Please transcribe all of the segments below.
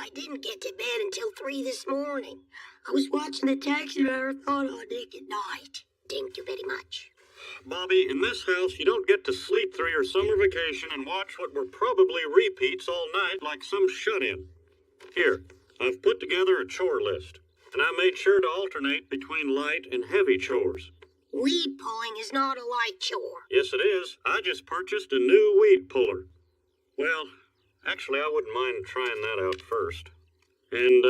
I didn't get to bed until 3 this morning. I was watching the taxi marathon on Nick at Night. Thank you very much. Bobby, in this house, you don't get to sleep through your summer vacation and watch what were probably repeats all night like some shut-in. Here, I've put together a chore list, and I made sure to alternate between light and heavy chores. Weed pulling is not a light chore. Yes, it is. I just purchased a new weed puller. Well, actually, I wouldn't mind trying that out first. And,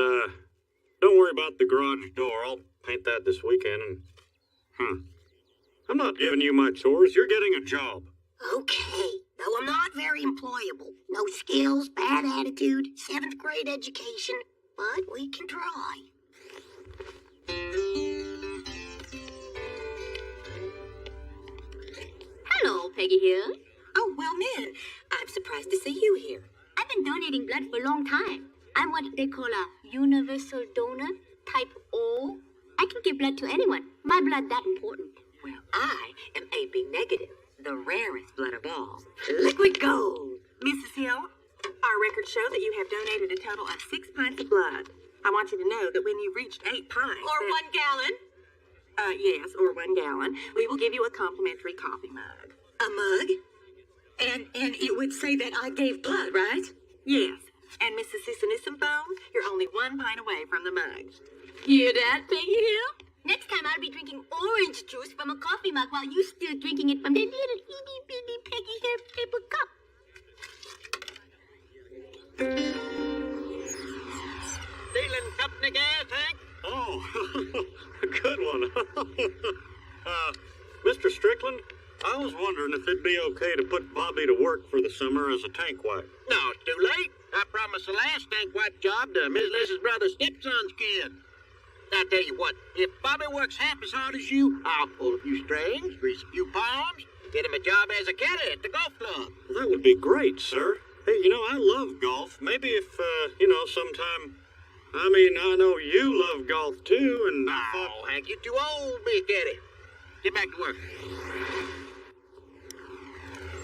don't worry about the garage door. I'll paint that this weekend and... I'm not giving you my chores. You're getting a job. Okay, though I'm not very employable. No skills, bad attitude, 7th grade education, but we can try. Hello, Peggy here. Oh, well, Min, I'm surprised to see you here. I've been donating blood for a long time. I'm what they call a universal donor, type O. I can give blood to anyone. My blood that important. Well, I am AB negative, the rarest blood of all. Liquid gold. Mrs. Hill, our records show that you have donated a total of 6 pints of blood. I want you to know that when you've reached 8 pints... Or 1 gallon. Yes, or 1 gallon. We will give you a complimentary coffee mug. A mug? And it would say that I gave blood, right? Yes. And Mrs. Sissinissambone, you're only 1 pint away from the mug. Hear that, Peggy Hill? Next time I'll be drinking orange juice from a coffee mug while you still drinking it from the little itty bitty Peggy here paper cup. Stealing company gas, Hank? Oh, good one. Mr. Strickland, I was wondering if it'd be okay to put Bobby to work for the summer as a tank wipe. No, it's too late. I promised the last tank wipe job to Miss Liz's brother's stepson's kid. I tell you what, if Bobby works half as hard as you, I'll pull a few strings, grease a few palms, get him a job as a caddy at the golf club. Well, that would be great, sir. Hey, I love golf. Maybe if, sometime... I know you love golf, too, and I thought... Oh, Hank, you're too old to be a caddy. Get back to work.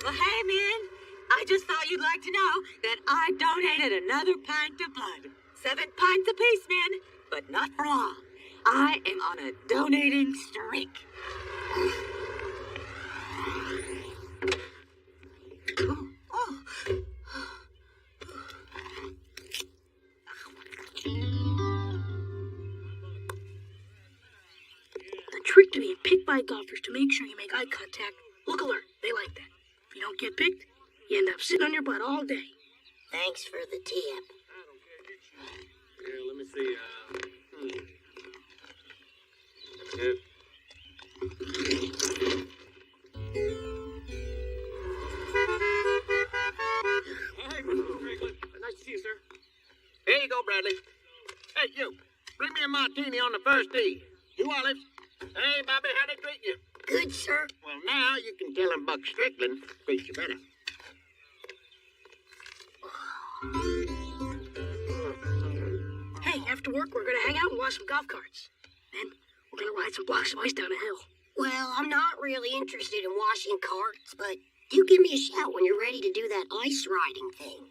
Well, hey, Min, I just thought you'd like to know that I donated another pint of blood. 7 pints apiece, Min, but not for long. I am on a donating streak. The trick to being picked by golfers to make sure you make eye contact. Look alert. They like that. If you don't get picked, you end up sitting on your butt all day. Thanks for the tip. Yeah, let me see. Yeah. Hey, Mr. Strickland. Nice to see you, sir. Here you go, Bradley. Hey, you. Bring me a martini on the first tee. 2 olives. Hey, Bobby, how'd they treat you? Good, sir. Well, now you can tell him Buck Strickland treats you better. Hey, after work, we're going to hang out and watch some golf carts. Then we're going to ride some blocks of ice down a hill. Well, I'm not really interested in washing carts, but do give me a shout when you're ready to do that ice riding thing.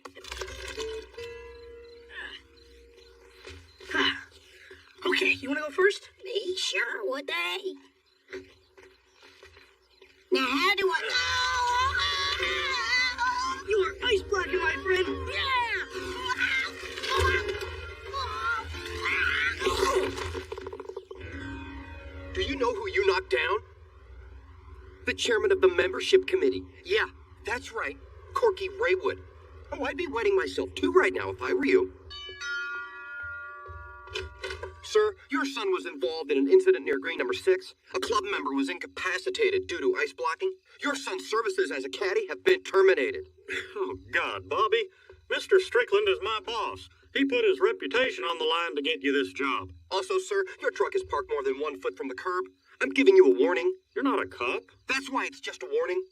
Okay, you want to go first? Me? Sure, would they? Now, how do I... You are ice blocking, my friend. Do you know who you knocked down? The chairman of the membership committee. Yeah, that's right. Corky Raywood. Oh, I'd be wetting myself too right now if I were you. Sir, your son was involved in an incident near green number 6. A club member was incapacitated due to ice blocking. Your son's services as a caddy have been terminated. Oh, God, Bobby. Mr. Strickland is my boss. He put his reputation on the line to get you this job. Also, sir, your truck is parked more than 1 foot from the curb. I'm giving you a warning. You're not a cop. That's why it's just a warning.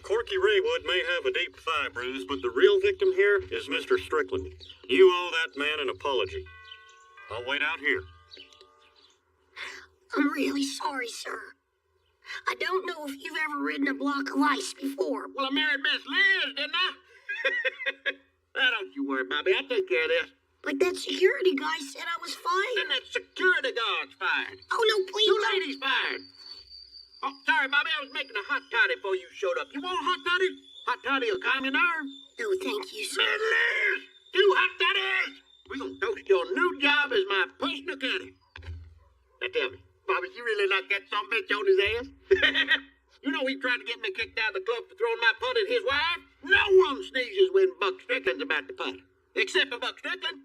Corky Raywood may have a deep thigh bruise, but the real victim here is Mr. Strickland. You owe that man an apology. I'll wait out here. I'm really sorry, sir. I don't know if you've ever ridden a block of ice before. Well, I married Miss Liz, didn't I? Now, don't you worry, Bobby. I'll take care of this. But that security guy said I was fine. Then that security guard's fired. Oh, no, please Two don't. ladies fired. Oh, sorry, Bobby. I was making a hot toddy before you showed up. You want a hot toddy? Hot toddy will calm your nerves. No, thank you, sir. Miss Liz, 2 hot toddies. We're going to toast your new job as my personal caddy. Now, tell me, Bobby, you really like that some bitch on his ass? You know he tried to get me kicked out of the club for throwing my putt at his wife? No one sneezes when Buck Strickland's about to putt. Except for Buck Strickland.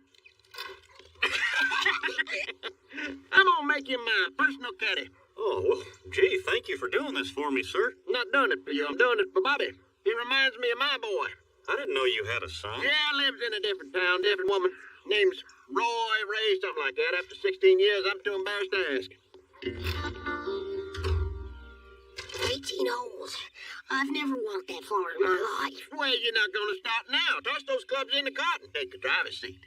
I'm gonna make him my personal caddy. Oh, well, gee, thank you for doing this for me, sir. I'm not doing it for you, I'm doing it for Bobby. He reminds me of my boy. I didn't know you had a son. Yeah, lives in a different town, different woman. Name's Roy Ray, something like that. After 16 years, I'm too embarrassed to ask. 18 holes. I've never walked that far in my life. Well, you're not gonna start now. Toss those clubs in the cart and take the driver's seat.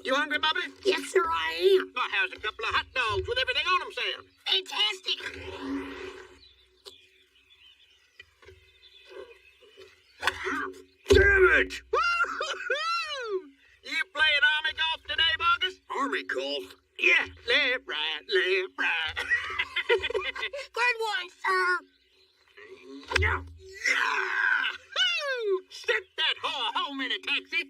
You hungry, Bobby? Yes, sir, I am. Oh, how's a couple of hot dogs with everything on them, Sam? Fantastic. Damn it! You playing Army golf today, Bogus? Army golf? Yeah, left, right. Good one, sir. Yeah. Sent that whore home in a taxi.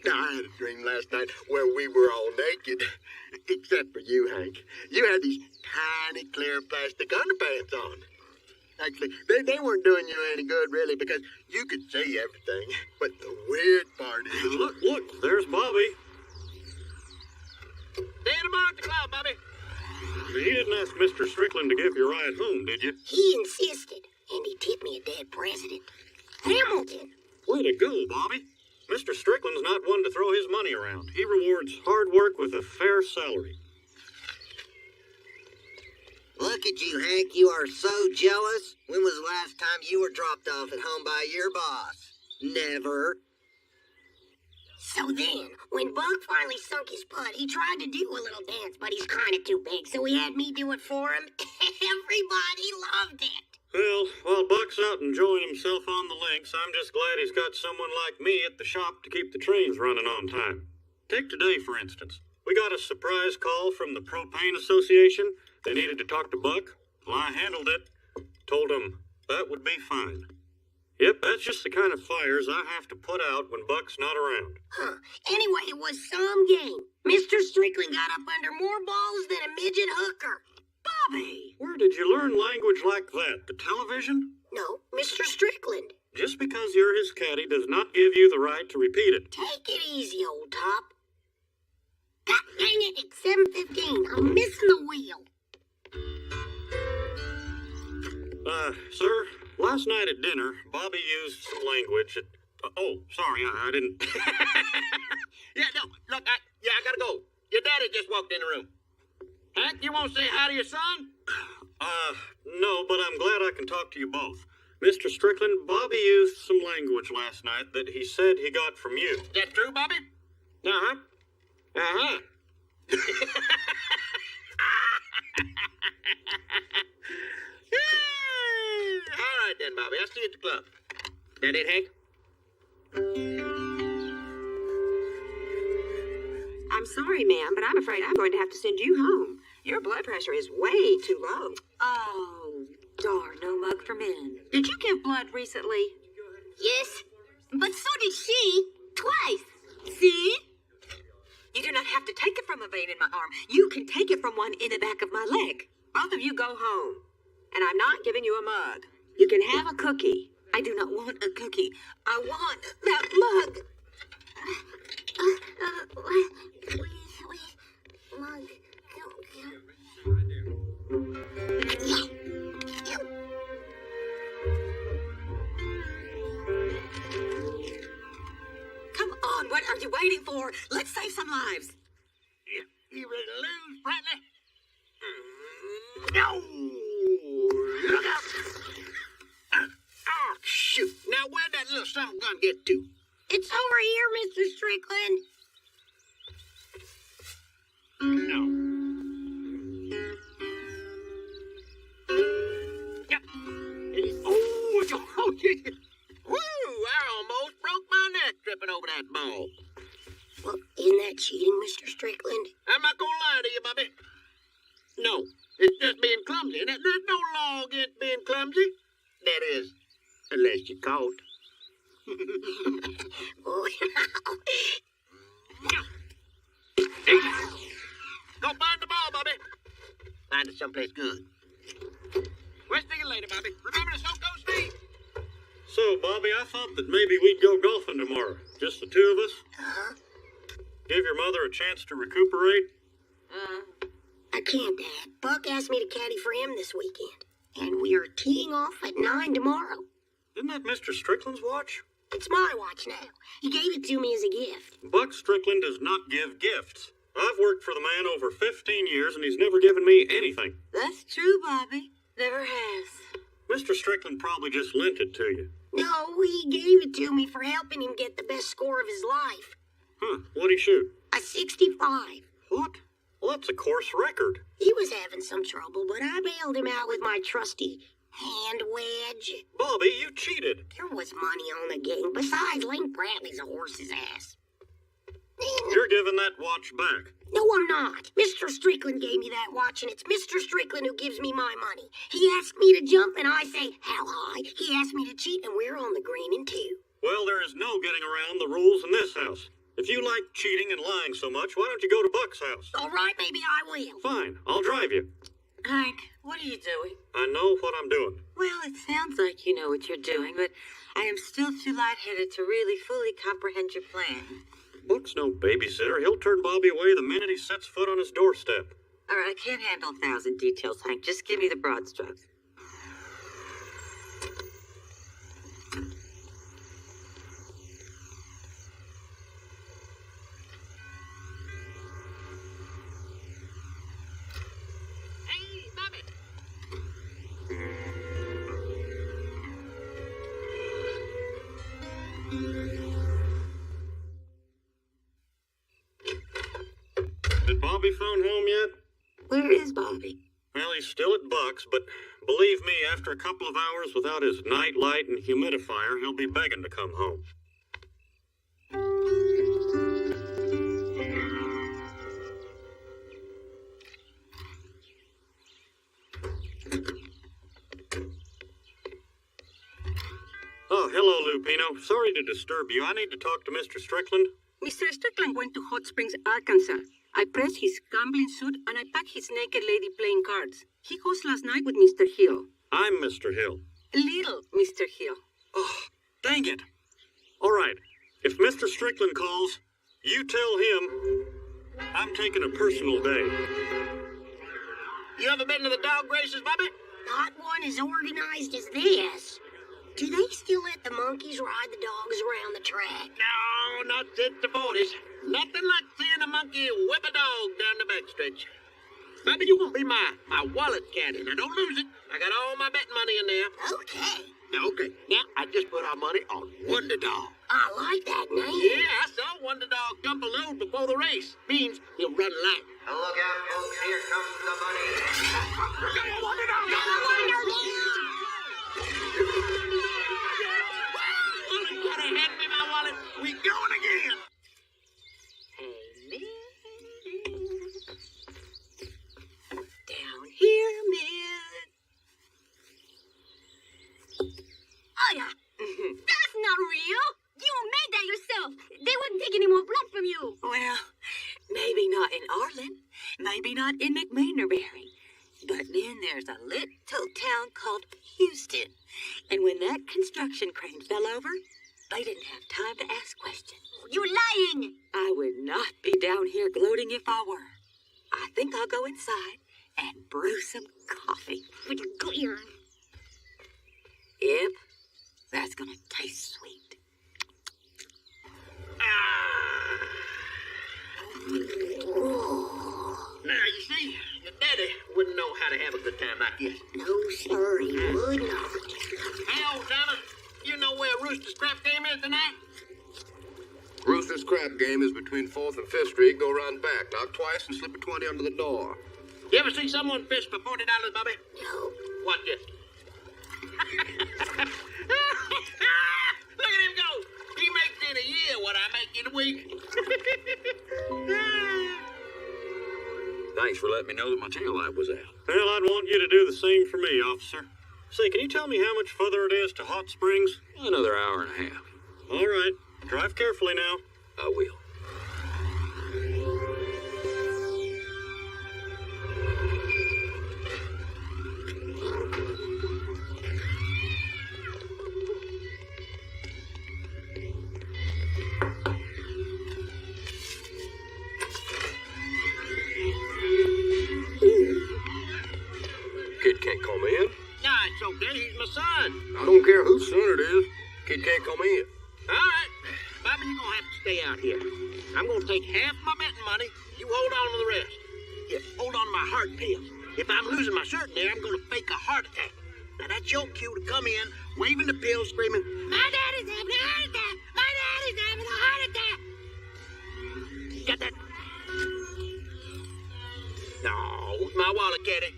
I had a dream last night where we were all naked. Except for you, Hank. You had these tiny clear plastic underpants on. Actually, they weren't doing you any good, really, because you could see everything. But the weird part is... Look, there's Bobby. See you tomorrow at the club, Bobby. You didn't ask Mr. Strickland to give you a ride home, did you? He insisted, and he tipped me a dead president. Hamilton. Way to go, Bobby. Mr. Strickland's not one to throw his money around. He rewards hard work with a fair salary. Look at you, Hank. You are so jealous. When was the last time you were dropped off at home by your boss? Never. So then, when Buck finally sunk his putt, he tried to do a little dance, but he's kind of too big, so he had me do it for him. Everybody loved it. Well, while Buck's out enjoying himself on the links, I'm just glad he's got someone like me at the shop to keep the trains running on time. Take today, for instance. We got a surprise call from the Propane Association. They needed to talk to Buck. Well, I handled it. Told him that would be fine. Yep, that's just the kind of fires I have to put out when Buck's not around. Huh. Anyway, it was some game. Mr. Strickland got up under more balls than a midget hooker. Bobby! Where did you learn language like that? The television? No, Mr. Strickland. Just because you're his caddy does not give you the right to repeat it. Take it easy, old top. God dang it, it's 7:15. I'm missing the wheel. Sir, last night at dinner, Bobby used some language that... sorry, I didn't... Yeah, no, look, I gotta go. Your daddy just walked in the room. Hank, you won't say hi to your son? No, but I'm glad I can talk to you both. Mr. Strickland, Bobby used some language last night that he said he got from you. Is that true, Bobby? Uh-huh. Uh-huh. All right then, Bobby. I'll see you at the club. That it, Hank? I'm sorry, ma'am, but I'm afraid I'm going to have to send you home. Your blood pressure is way too low. Oh, darn, no mug for men. Did you give blood recently? Yes, but so did she. Twice. See? You do not have to take it from a vein in my arm. You can take it from one in the back of my leg. Both of you go home. And I'm not giving you a mug. You can have a cookie. I do not want a cookie. I want that mug. Mug. Come on, what are you waiting for? Let's save some lives. You ready to lose, Bradley? No! Look out! Oh, shoot. Now, where'd that little something gun get to? It's over here, Mr. Strickland. No. Woo! I almost broke my neck tripping over that ball. Well, isn't that cheating, Mr. Strickland? I'm not gonna lie to you, Bobby. No, it's just being clumsy. And there's no law against being clumsy. That is, unless you're caught. Oh, Hey, go find the ball, Bobby. Find it someplace good. We'll see you later, Bobby. Remember to soak those feet. So, Bobby, I thought that maybe we'd go golfing tomorrow. Just the two of us. uh-huh. Give your mother a chance to recuperate. I can't, Dad. Buck asked me to caddy for him this weekend. And we are teeing off at 9 tomorrow. Isn't that Mr. Strickland's watch? It's my watch now. He gave it to me as a gift. Buck Strickland does not give gifts. I've worked for the man over 15 years, and he's never given me anything. That's true, Bobby. Never has. Mr. Strickland probably just lent it to you. No, he gave it to me for helping him get the best score of his life. Huh, what'd he shoot? A 65. What? Well, that's a course record. He was having some trouble, but I bailed him out with my trusty hand wedge. Bobby, you cheated. There was money on the game. Besides, Link Bradley's a horse's ass. You're giving that watch back. No, I'm not. Mr. Strickland gave me that watch, and it's Mr. Strickland who gives me my money. He asked me to jump, and I say, how high? He asked me to cheat, and we're on the green in 2. Well, there is no getting around the rules in this house. If you like cheating and lying so much, why don't you go to Buck's house? All right, maybe I will. Fine, I'll drive you. Hank, what are you doing? I know what I'm doing. Well, it sounds like you know what you're doing, but I am still too lightheaded to really fully comprehend your plan. Buck's no babysitter. He'll turn Bobby away the minute he sets foot on his doorstep. All right, I can't handle 1,000 details, Hank. Just give me the broad strokes. Hey, Bobby. Did Bobby phone home yet? Where is Bobby? Well, he's still at Buck's, but believe me, after a couple of hours without his night light and humidifier, he'll be begging to come home. Oh, hello, Lupino. Sorry to disturb you. I need to talk to Mr. Strickland. Mr. Strickland went to Hot Springs, Arkansas. I pressed his gambling suit and I packed his naked lady playing cards. He goes last night with Mr. Hill. I'm Mr. Hill. Little Mr. Hill. Oh, dang it. All right. If Mr. Strickland calls, you tell him I'm taking a personal day. You ever been to the dog races, Bobby? Not one as organized as this. Do they still let the monkeys ride the dogs around the track? No, not since the 40s. Nothing like seeing a monkey whip a dog down the backstretch. Bobby, you won't be my wallet caddy. Now, don't lose it. I got all my betting money in there. Okay. Okay. Now, I just put our money on Wonder Dog. I like that name. Yeah, I saw Wonder Dog dump a load before the race. Means he'll run light. Look out, folks. Here comes the money. Wonder Dog! Wallet, hand me my wallet. We going again. Down here, man. Oh, yeah. That's not real. You made that yourself. They wouldn't take any more blood from you. Well, maybe not in Arlen, maybe not in McMainerberry, but then there's a little town called Houston. And when that construction crane fell over, they didn't have time to ask questions. You're lying. I would not be down here gloating if I were. I think I'll go inside and brew some coffee. With your clear. Yep, that's gonna taste sweet. Now, you see, your daddy wouldn't know how to have a good time like this. No, sir, he would not. Hey, old timer, you know where Rooster's crap game is tonight? Rooster's crap game is between 4th and 5th Street. Go around back, knock twice, and slip a 20 under the door. You ever see someone fish for $40, Bobby? No. Watch this. Look at him go. He makes in a year what I make in a week. Thanks for letting me know that my tail light was out. Well, I'd want you to do the same for me, officer. Say, can you tell me how much further it is to Hot Springs? Another hour and a half. All right. Drive carefully now. I will. Kid can't come in. Nah, it's okay. He's my son. I don't care whose son it is. Kid can't come in. All right. Bobby, you're going to have to stay out here. I'm going to take half my betting money. You hold on to the rest. Yeah, hold on to my heart pills. If I'm losing my shirt in there, I'm going to fake a heart attack. Now, that's your cue to come in, waving the pills, screaming, "My daddy's having a heart attack! My daddy's having a heart attack!" Got that? No, who's my wallet, Kitty?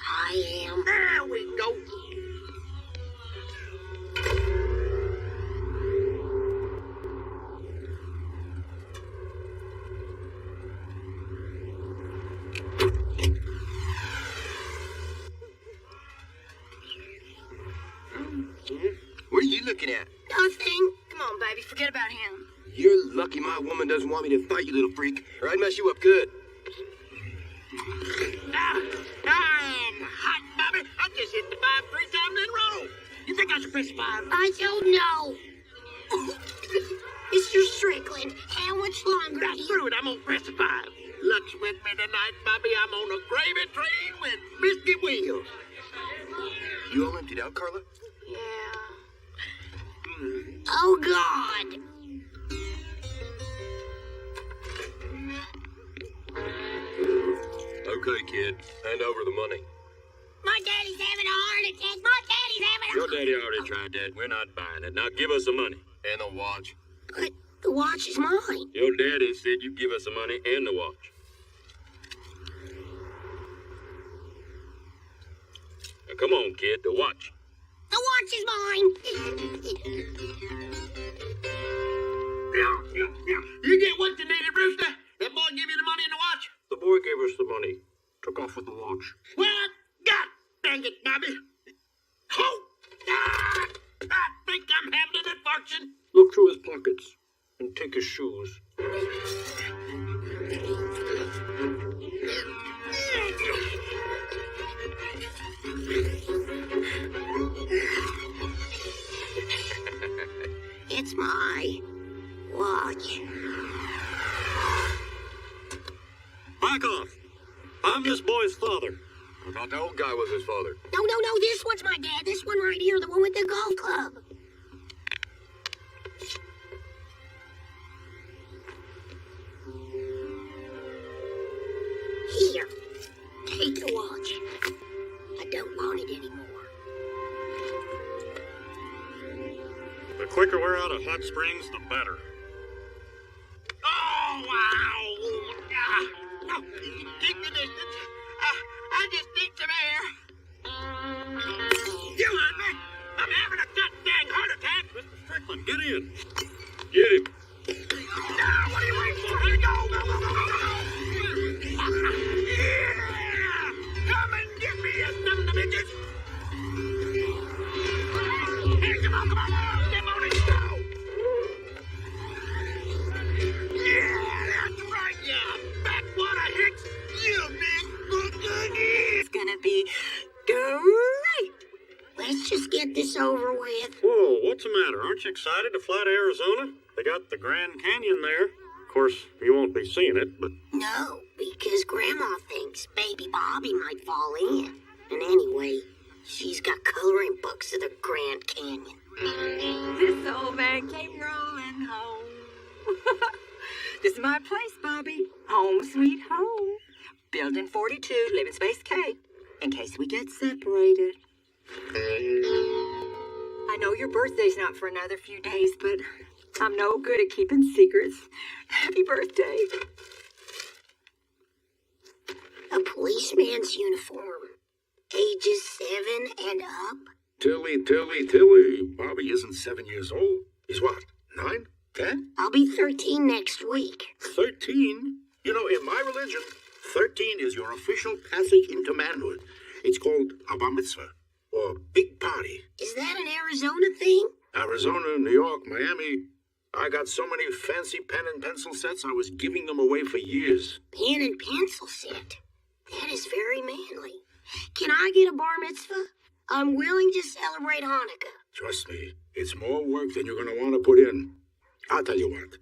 I am. There we go. What are you looking at? Nothing. Come on, baby, forget about him. You're lucky my woman doesn't want me to fight you, little freak, or I'd mess you up good. I'm hot, Bobby. I just hit the 5 3 times in a row. You think I should press 5? I don't know. Mr. Strickland, how much longer? Now, screw it. I'm going to press 5. Luck's with me tonight, Bobby. I'm on a gravy train with biscuit wheels. You all emptied out, Carla? Yeah. Oh, God. Okay, kid. Hand over the money. My daddy's having a heart attack. My daddy's having a Your daddy already tried that. We're not buying it. Now give us the money. And the watch. But the watch is mine. Your daddy said you give us the money and the watch. Now come on, kid. The watch. The watch is mine. You get what you needed, Rooster? That boy give you the money and the watch? The boy gave us the money. Took off with the watch. Well, God dang it, Bobby. Oh! I think I'm having an infarction. Look through his pockets and take his shoes. It's my watch. Back off. I'm this boy's father. I thought the old guy was his father. No, this one's my dad. This one right here, the one with the golf club. Here, take the watch. I don't want it anymore. The quicker we're out of Hot Springs, the better. Oh, wow. No, keep the distance. I just need some air. You heard me. I'm having a goddamn heart attack. Mr. Strickland, get in. Get him. Now, what are you waiting for? Here we go. Go. Yeah. Come and get me, you son of a bitches. Hey, come on. Step on it. Go. Yeah, that's right, yeah. Backwater Hicks. You big boogie. It's gonna be great. Let's just get this over with. Whoa, what's the matter? Aren't you excited to fly to Arizona? They got the Grand Canyon there. Of course, you won't be seeing it, but... No, because Grandma thinks baby Bobby might fall in. And anyway, she's got coloring books of the Grand Canyon. This old man came rolling home. This is my place, Bobby. Home sweet home. Building 42, living space K. In case we get separated. I know your birthday's not for another few days, but I'm no good at keeping secrets. Happy birthday. A policeman's uniform. Ages 7 and up. Tilly. Bobby isn't 7 years old. He's what, 9? 10? I'll be 13 next week. 13? You know, in my religion, 13 is your official passage into manhood. It's called a bar mitzvah, or big party. Is that an Arizona thing? Arizona, New York, Miami. I got so many fancy pen and pencil sets, I was giving them away for years. Pen and pencil set. That is very manly. Can I get a bar mitzvah? I'm willing to celebrate Hanukkah. Trust me, it's more work than you're going to want to put in. I'll tell you what.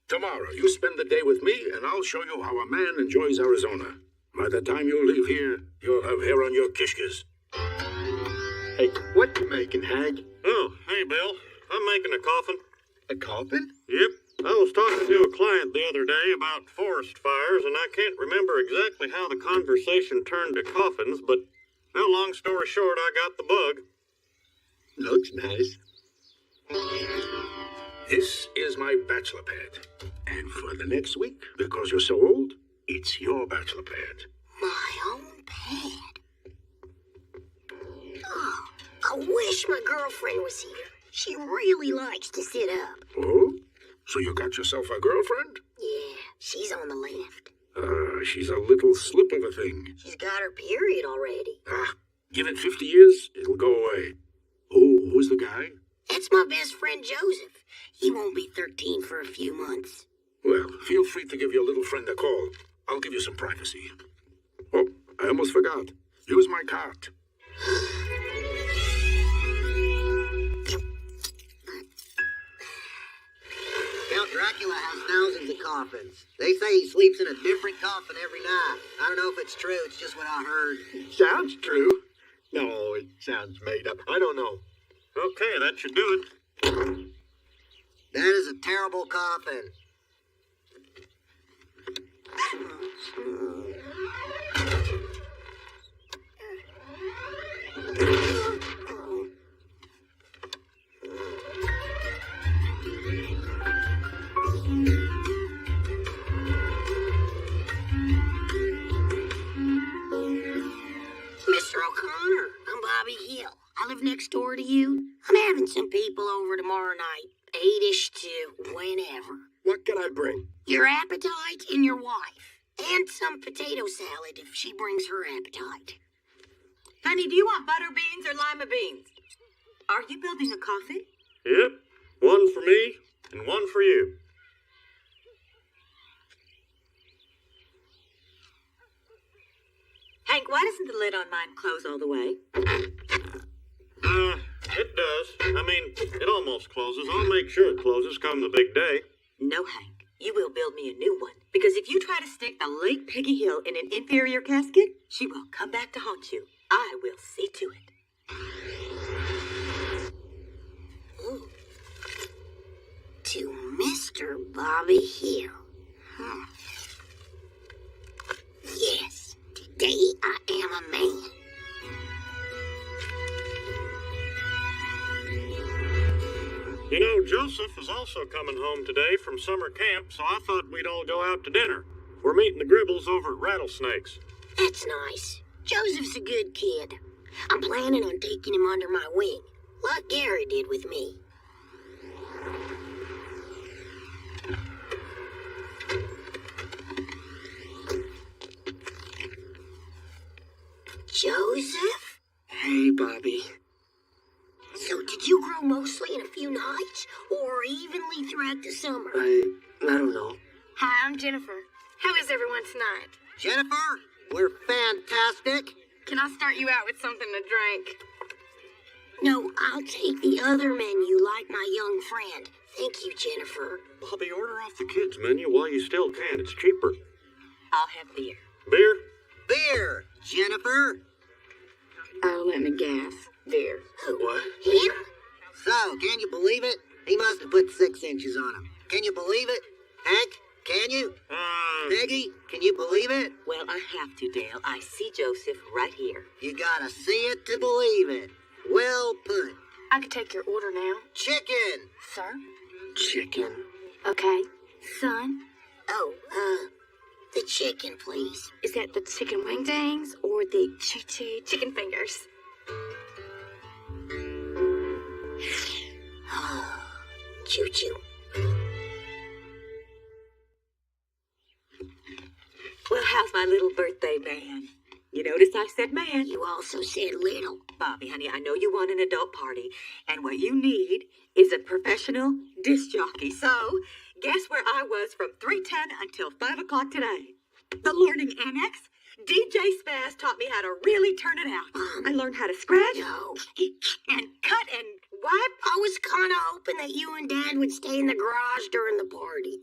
Tomorrow, you spend the day with me, and I'll show you how a man enjoys Arizona. By the time you leave here, you'll have hair on your kishkas. Hey, what you making, Hag? Oh, hey, Bill. I'm making a coffin. A coffin? Yep. I was talking to a client the other day about forest fires, and I can't remember exactly how the conversation turned to coffins, but, well, long story short, I got the bug. Looks nice. This is my bachelor pad. And for the next week, because you're so old, it's your bachelor pad. My own pad. Oh, I wish my girlfriend was here. She really likes to sit up. Oh? So you got yourself a girlfriend? Yeah, she's on the left. She's a little slip of a thing. She's got her period already. Give it 50 years, it'll go away. Oh, who's the guy? That's my best friend Joseph. He won't be 13 for a few months. Well, feel free to give your little friend a call. I'll give you some privacy. Oh, I almost forgot. Use my card. Count Dracula has thousands of coffins. They say he sleeps in a different coffin every night. I don't know if it's true, it's just what I heard. Sounds true. No, it sounds made up. I don't know. Okay, that should do it. That is a terrible coffin. Mr. O'Connor, I'm Bobby Hill. I live next door to you. I'm having some people over tomorrow night, 8-ish to whenever. What can I bring? Your appetite and your wife. And some potato salad if she brings her appetite. Honey, do you want butter beans or lima beans? Are you building a coffin? Yep. One for me and one for you. Hank, why doesn't the lid on mine close all the way? It does. I mean, it almost closes. I'll make sure it closes come the big day. No, Hank. You will build me a new one. Because if you try to stick the late Peggy Hill in an inferior casket, she will come back to haunt you. I will see to it. Ooh. To Mr. Bobby Hill. Yes, today I am a man. You know, Joseph is also coming home today from summer camp, so I thought we'd all go out to dinner. We're meeting the Gribbles over at Rattlesnakes. That's nice. Joseph's a good kid. I'm planning on taking him under my wing, like Gary did with me. Joseph? Hey, Bobby. So did you grow mostly in a few nights, or evenly throughout the summer? I don't know. Hi, I'm Jennifer. How is everyone tonight? Jennifer, we're fantastic. Can I start you out with something to drink? No, I'll take the other menu like my young friend. Thank you, Jennifer. Bobby, order off the kids' menu while you still can. It's cheaper. I'll have beer. Beer? Beer, Jennifer. Oh, let me guess. Beer. What? Him? So, can you believe it? He must have put 6 inches on him. Can you believe it? Hank, can you? Peggy, can you believe it? Well, I have to, Dale. I see Joseph right here. You gotta see it to believe it. Well put. I could take your order now. Chicken. Sir? Chicken. Okay. Son? Oh, the chicken, please. Is that the chicken wing dangs or the chicken fingers? Choo-choo. Well, how's my little birthday man? You notice I said man. You also said little. Bobby, honey, I know you want an adult party, and what you need is a professional disc jockey. So, guess where I was from 3:10 until 5 o'clock today? The Learning Annex. DJ Spaz taught me how to really turn it out. I learned how to scratch and cut and wipe. I was kind of hoping that you and Dad would stay in the garage during the party.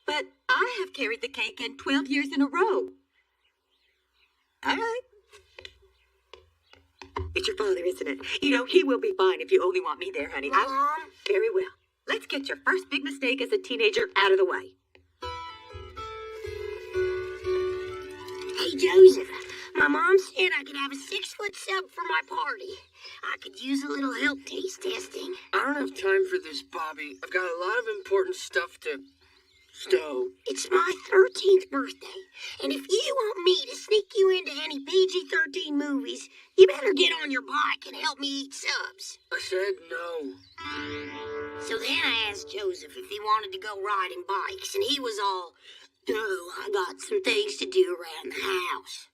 But I have carried the cake in 12 years in a row. All right. It's your father, isn't it? You know, he will be fine if you only want me there, honey. Mom? Very well. Let's get your first big mistake as a teenager out of the way. Hey, Joseph, my mom said I could have a 6-foot sub for my party. I could use a little help taste testing. I don't have time for this, Bobby. I've got a lot of important stuff to stow. It's my 13th birthday, and if you want me to sneak you into any PG-13 movies, you better get on your bike and help me eat subs. I said no. So then I asked Joseph if he wanted to go riding bikes, and he was all, "No, I got some things to do around the house."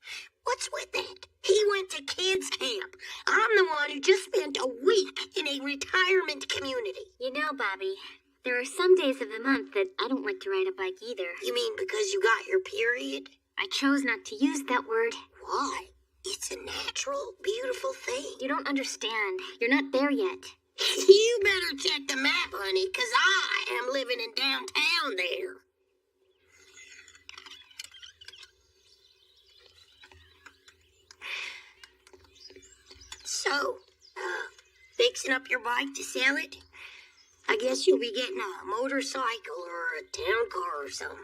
What's with that? He went to kids camp. I'm the one who just spent a week in a retirement community. You know, Bobby, there are some days of the month that I don't like to ride a bike either. You mean because you got your period? I chose not to use that word. Why? It's a natural, beautiful thing. You don't understand. You're not there yet. You better check the map, honey, because I am living in downtown there. So, fixing up your bike to sell it? I guess you'll be getting a motorcycle or a town car or something.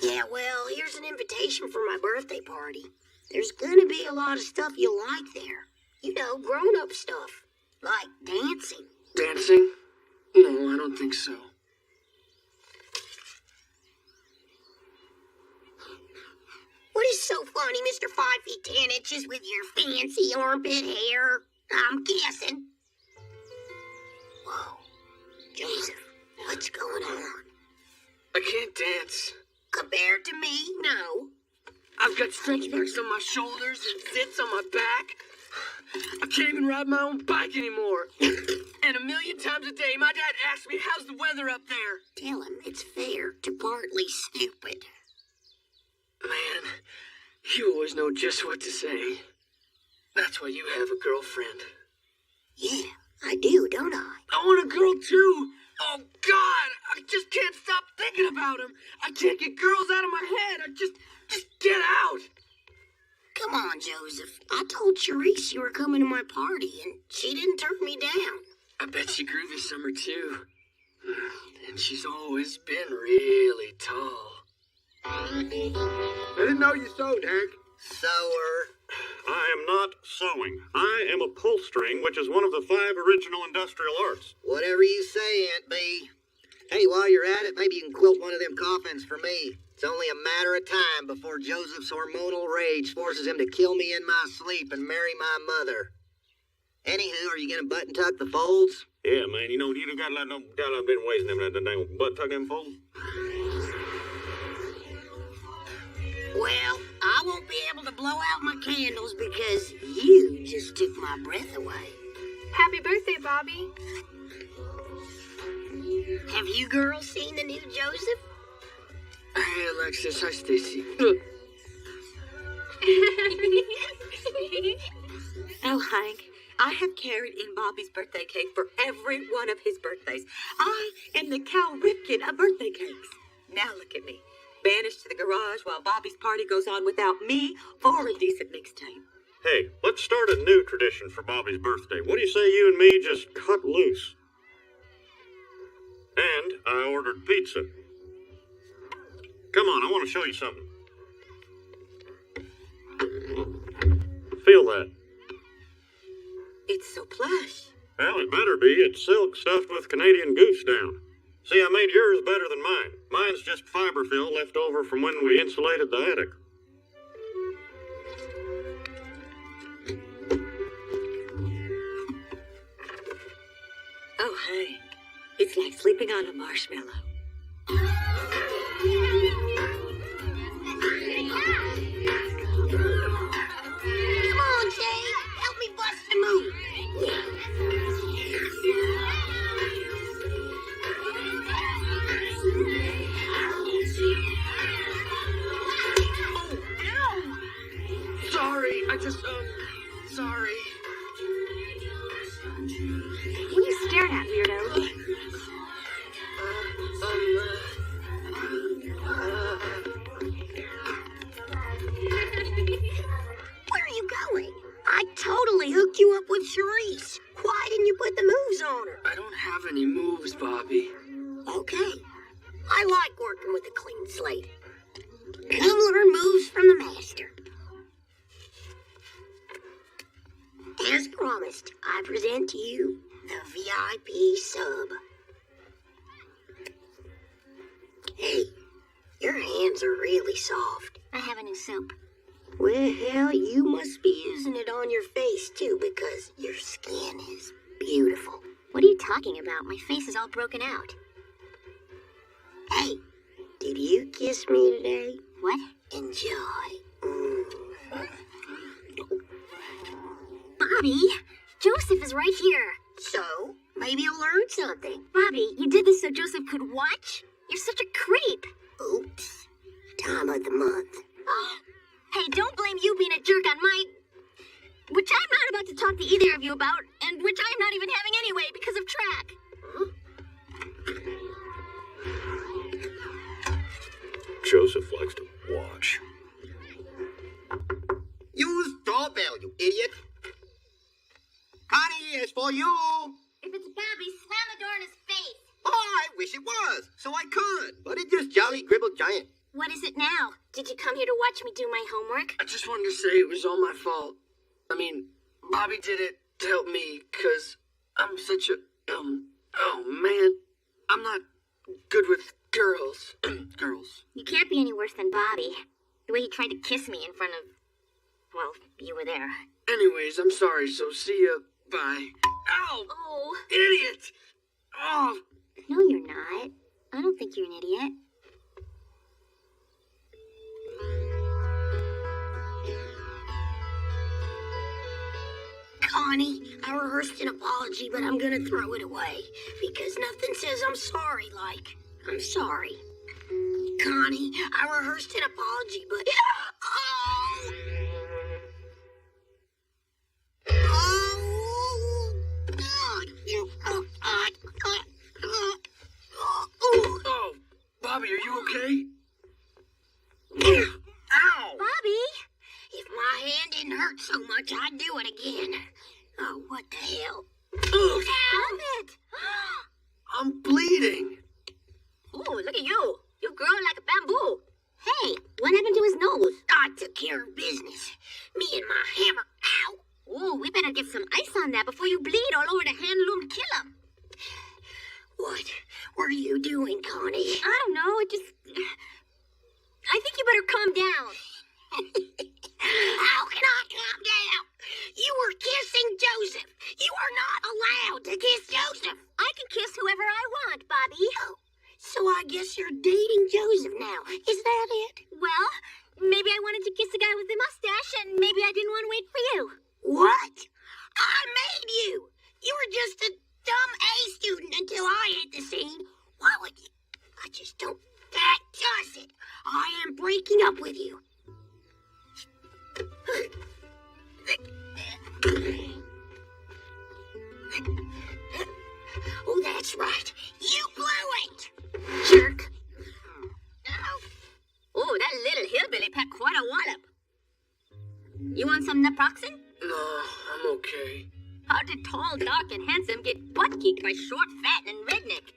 Yeah, well, here's an invitation for my birthday party. There's gonna be a lot of stuff you'll like there. You know, grown-up stuff. Like dancing. Dancing? No, I don't think so. What is so funny, Mr. 5 feet 10 inches with your fancy armpit hair? I'm guessing. Whoa. Joseph, what's going on? I can't dance. Compared to me, no. I've got stretch marks on my shoulders and zits on my back. I can't even ride my own bike anymore. And 1,000,000 times a day, my dad asks me, "How's the weather up there?" Tell him it's fair to partly stupid. Man, you always know just what to say. That's why you have a girlfriend. Yeah, I do, don't I? I want a girl too. Oh, God, I just can't stop thinking about him. I can't get girls out of my head. Just get out. Come on, Joseph. I told Charisse you were coming to my party, and she didn't turn me down. I bet she grew this summer, too. And she's always been really tall. I didn't know you sewed, Hank. Sower. I am not sewing. I am upholstering, which is one of the 5 original industrial arts. Whatever you say, Aunt Bee. Hey, while you're at it, maybe you can quilt one of them coffins for me. It's only a matter of time before Joseph's hormonal rage forces him to kill me in my sleep and marry my mother. Anywho, are you gonna button tuck the folds? Yeah, man, you know, you don't got a lot been wasting them that dang butt tucking folds. Well, I won't be able to blow out my candles because you just took my breath away. Happy birthday, Bobby. Have you girls seen the new Joseph? Hey, Alexis. Hi, Stacy. Oh, Hank, I have carried in Bobby's birthday cake for every one of his birthdays. I am the Cal Ripken of birthday cakes. Now look at me, banished to the garage while Bobby's party goes on without me or a decent mixtape. Hey, let's start a new tradition for Bobby's birthday. What do you say you and me just cut loose? And I ordered pizza. Come on, I want to show you something. Feel that. It's so plush. Well, it better be. It's silk stuffed with Canadian goose down. See, I made yours better than mine. Mine's just fiberfill left over from when we insulated the attic. Oh, Hank, it's like sleeping on a marshmallow. Come on, Jay. Help me bust a move. Sorry, sorry. What are you staring at, weirdo? Where are you going? I totally hooked you up with Charisse. Why didn't you put the moves on her? I don't have any moves, Bobby. Okay. I like working with a clean slate. Come learn moves from the master. As promised, I present to you the VIP sub. Hey, your hands are really soft. I have a new soap. Well, you must be using it on your face too because your skin is beautiful. What are you talking about? My face is all broken out. Hey, did you kiss me today? What? Enjoy. Bobby, Joseph is right here. So, maybe you'll learn something. Bobby, you did this so Joseph could watch? You're such a creep. Oops. Time of the month. Hey, don't blame you being a jerk on my... Which I'm not about to talk to either of you about, and which I'm not even having anyway because of track. Joseph likes to watch. Use doorbell, you idiot. Connie, it's for you. If it's Bobby, slam the door in his face. Oh, I wish it was, so I could. But it's just Jolly Gribble Giant. What is it now? Did you come here to watch me do my homework? I just wanted to say it was all my fault. I mean, Bobby did it to help me, because I'm such a, oh man, I'm not good with girls. Girls. You can't be any worse than Bobby. The way he tried to kiss me in front of... Well, you were there. Anyways, I'm sorry, so see ya. Bye. Ow! Oh. Idiot! Oh! No, you're not. I don't think you're an idiot. Connie, I rehearsed an apology, but I'm gonna throw it away. Because nothing says I'm sorry like I'm sorry. Connie, I rehearsed an apology, but... Oh, Bobby, are you okay? Ow! Bobby! If my hand didn't hurt so much, I'd do it again. Oh, what the hell? Stop it! I'm bleeding. Oh, look at you. You're growing like a bamboo. Hey, what happened to his nose? I took care of business. Me and my hammer. Ow! Oh, we better get some ice on that before you bleed all over the hand-loomed killer. What were you doing, Connie? I don't know, I think you better calm down. How can I calm down? You were kissing Joseph. You are not allowed to kiss Joseph. I can kiss whoever I want, Bobby. Oh, so I guess you're dating Joseph now. Is that it? Well, maybe I wanted to kiss the guy with the mustache, and maybe I didn't want to wait for you. What? I made you. You were just a dumb A student until I hit the scene. Why would you? I just don't. That does it. I am breaking up with you. Oh, that's right. You blew it. Jerk. Oh, that little hillbilly packed quite a wallop. You want some naproxen? No, I'm okay. How did tall, dark, and handsome get butt kicked by short, fat, and redneck?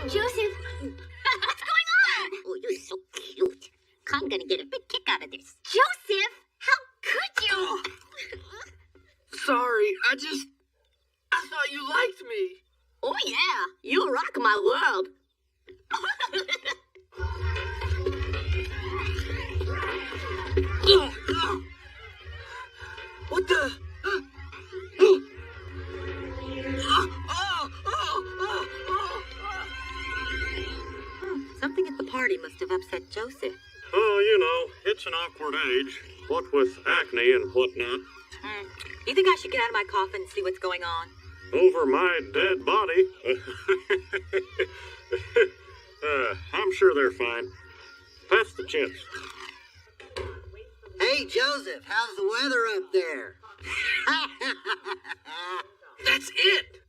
Joseph, what's going on? Oh, you're so cute. I'm gonna get a big kick out of this. Joseph, how could you? Sorry, I thought you liked me. Oh yeah, you rock my world. Something at the party must have upset Joseph. Oh, you know, it's an awkward age. What with acne and whatnot. You think I should get out of my coffin and see what's going on? Over my dead body? I'm sure they're fine. Pass the chips. Hey, Joseph, how's the weather up there? That's it!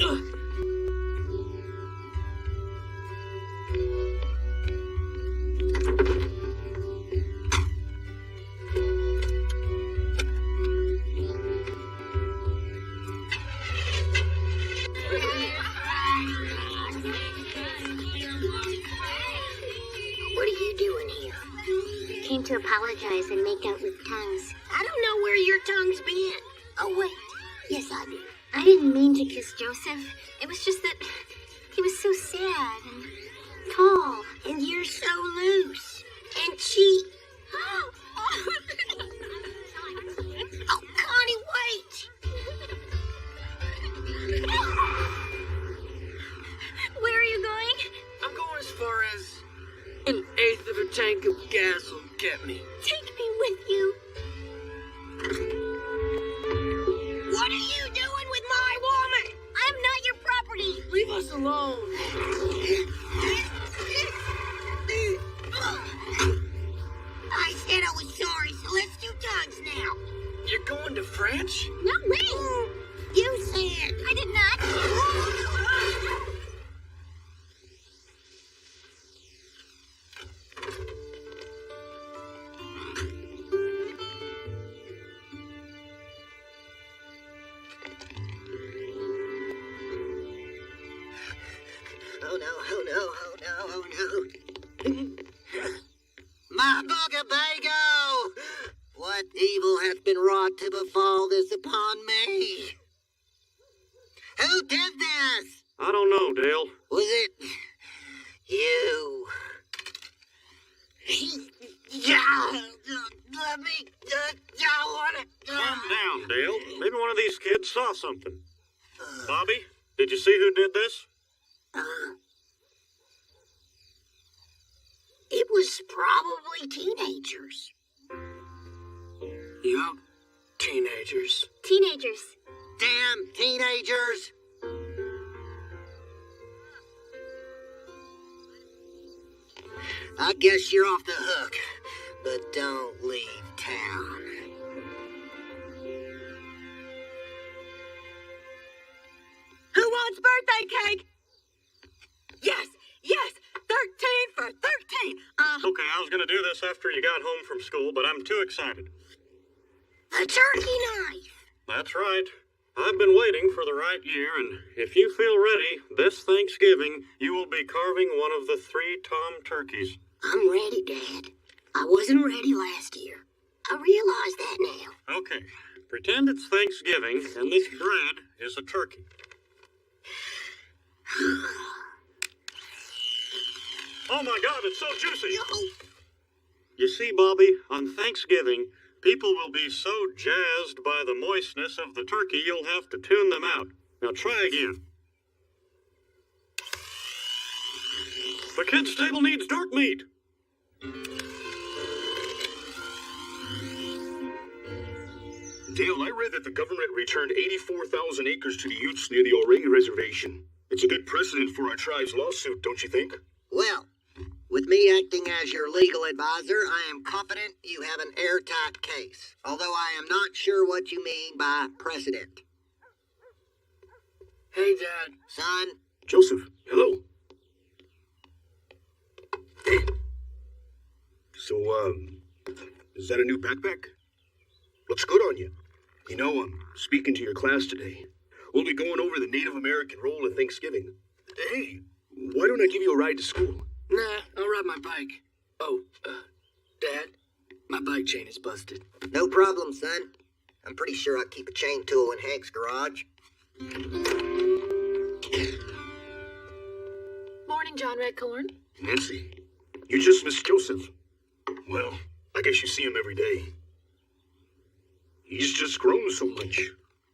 Ugh. What are you doing here? Came to apologize and make out with tongues. I don't know where your tongue's been. Oh, wait. Yes, I do. I didn't mean to kiss Joseph. It was just that he was so sad and tall. And you're so loose. And cheap. Oh, Connie, wait. Where are you going? I'm going as far as an eighth of a tank of gas will get me. Take me with you. What are you doing with my woman? I'm not your property. Leave us alone. I said I was sorry, so let's do tongues now. You're going to France? Not me. You said. I did not. Oh no, oh no, oh no, oh no. My Bugabago! What evil hath been wrought to befall this upon me? Who did this? I don't know, Dale. Was it you? Yeah, let me, I want to. Calm down, Dale. Maybe one of these kids saw something. Bobby, did you see who did this? It was probably teenagers. Yup. Teenagers. Teenagers. Damn teenagers! I guess you're off the hook, but don't leave town. Who wants birthday cake? Yes, yes, 13 for 13. Okay, I was gonna do this after you got home from school, but I'm too excited. A turkey knife. That's right. I've been waiting for the right year, and if you feel ready, this Thanksgiving, you will be carving one of the 3 Tom turkeys. I'm ready, Dad. I wasn't ready last year. I realize that now. Okay, pretend it's Thanksgiving, and this bread is a turkey. Oh my God, it's so juicy! You see, Bobby, on Thanksgiving, people will be so jazzed by the moistness of the turkey, you'll have to tune them out. Now try again. The kids' table needs dark meat. Dale, I read that the government returned 84,000 acres to the Utes near the O'Reilly Reservation. It's a good precedent for our tribe's lawsuit, don't you think? Well, with me acting as your legal advisor, I am confident you have an airtight case, although I am not sure what you mean by precedent. Hey, Dad. Son? Joseph, hello. So, is that a new backpack? Looks good on you. You know, I'm speaking to your class today. We'll be going over the Native American role in Thanksgiving. Hey, why don't I give you a ride to school? Nah, I'll ride my bike. Oh, Dad, my bike chain is busted. No problem, son. I'm pretty sure I keep a chain tool in Hank's garage. Morning, John Redcorn. Nancy, you just missed Joseph. Well, I guess you see him every day. He's just grown so much.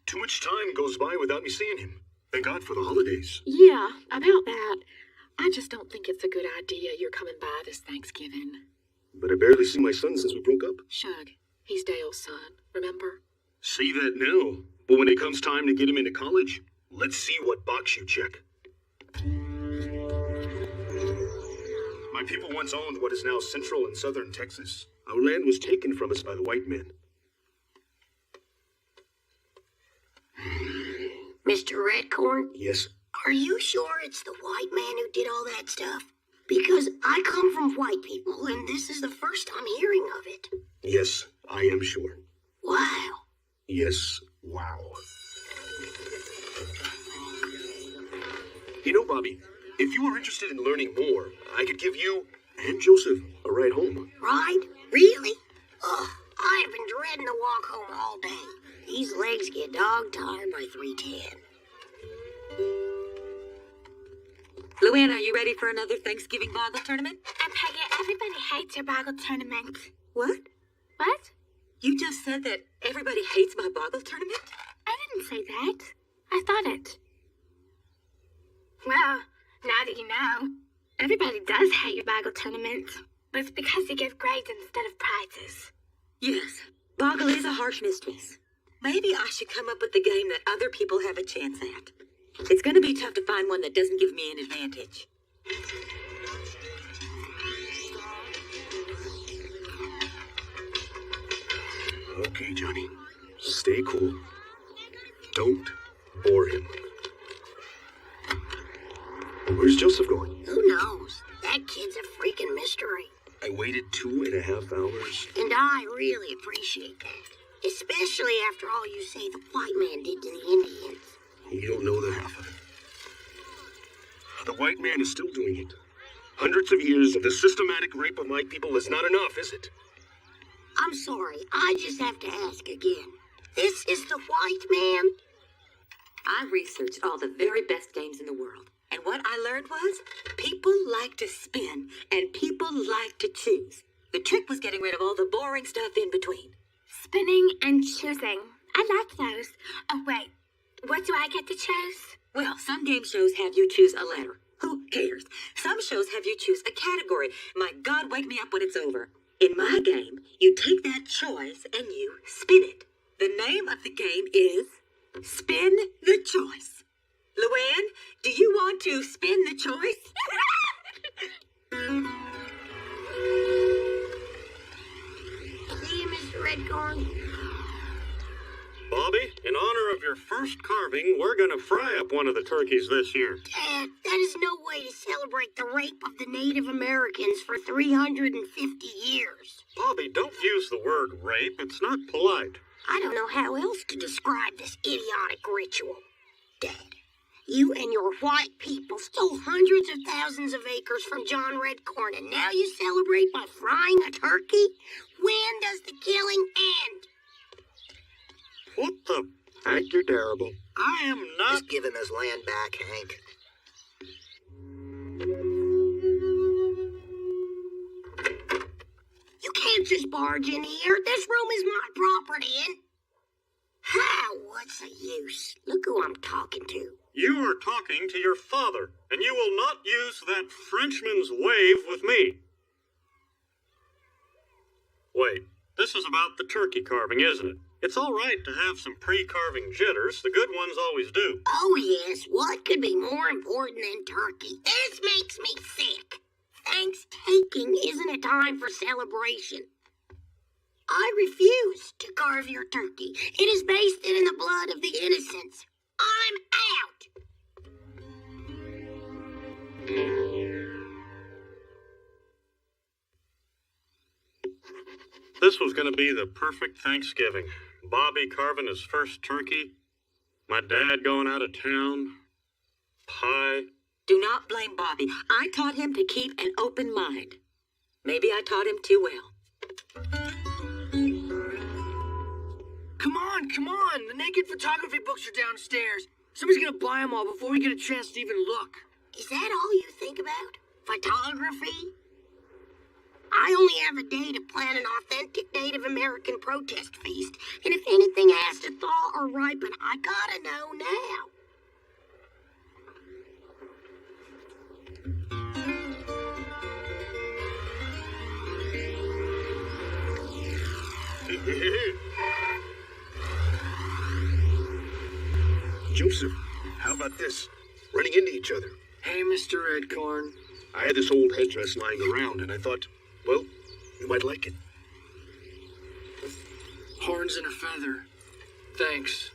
Too much time goes by without me seeing him. Thank God for the holidays. Yeah, about that. I just don't think it's a good idea you're coming by this Thanksgiving. But I barely see my son since we broke up. Shug, he's Dale's son, remember? See that now. But when it comes time to get him into college, let's see what box you check. My people once owned what is now central and southern Texas. Our land was taken from us by the white men. Mr. Redcorn? Yes? Are you sure it's the white man who did all that stuff? Because I come from white people, and this is the first I'm hearing of it. Yes, I am sure. Wow. Yes, wow. You know, Bobby, if you are interested in learning more, I could give you and Joseph a ride home. Ride? Really? Ugh, I have been dreading the walk home all day. These legs get dog-tired by 3:10. Luann, are you ready for another Thanksgiving Boggle tournament? And Peggy, everybody hates your Boggle tournament. What? What? You just said that everybody hates my Boggle tournament? I didn't say that. I thought it. Well, now that you know, everybody does hate your Boggle tournament. But it's because you give grades instead of prizes. Yes, Boggle is a harsh mistress. Maybe I should come up with the game that other people have a chance at. It's going to be tough to find one that doesn't give me an advantage. Okay, Johnny. Stay cool. Don't bore him. Where's Joseph going? Who knows? That kid's a freaking mystery. I waited 2.5 hours. And I really appreciate that. Especially after all you say the white man did to the Indians. You don't know the half of it. The white man is still doing it. Hundreds of years of the systematic rape of my people is not enough, is it? I'm sorry, I just have to ask again. This is the white man? I researched all the very best games in the world. And what I learned was, people like to spin, and people like to choose. The trick was getting rid of all the boring stuff in between. Spinning and choosing. I like those. Oh, wait. What do I get to choose? Well, some game shows have you choose a letter. Who cares? Some shows have you choose a category. My God, wake me up when it's over. In my game, you take that choice and you spin it. The name of the game is Spin the Choice. Luann, do you want to spin the choice? See you, Mr. Redcorn. Bobby, in honor of your first carving, we're going to fry up one of the turkeys this year. Dad, that is no way to celebrate the rape of the Native Americans for 350 years. Bobby, don't use the word rape. It's not polite. I don't know how else to describe this idiotic ritual. Dad, you and your white people stole hundreds of thousands of acres from John Redcorn, and now you celebrate by frying a turkey? When does the killing end? What the? Hank, you're terrible. I am not. Just give him his land back, Hank. You can't just barge in here. This room is my property, and... How? What's the use? Look who I'm talking to. You are talking to your father, and you will not use that Frenchman's wave with me. Wait, this is about the turkey carving, isn't it? It's all right to have some pre-carving jitters. The good ones always do. Oh, yes. What could be more important than turkey? This makes me sick. Thanksgiving isn't a time for celebration. I refuse to carve your turkey. It is basted in the blood of the innocents. I'm out. This was going to be the perfect Thanksgiving. Bobby carving his first turkey. My dad going out of town. Pie. Do not blame Bobby. I taught him to keep an open mind. Maybe I taught him too well. Come on. The naked photography books are downstairs. Somebody's gonna buy them all before we get a chance to even look. Is that all you think about? Photography? I only have a day to plan an authentic Native American protest feast, and if anything has to thaw or ripen, I gotta know now. Joseph, how about this? Running into each other. Hey, Mr. Redcorn. I had this old headdress lying around, and I thought, well, you might like it. Horns and a feather. Thanks.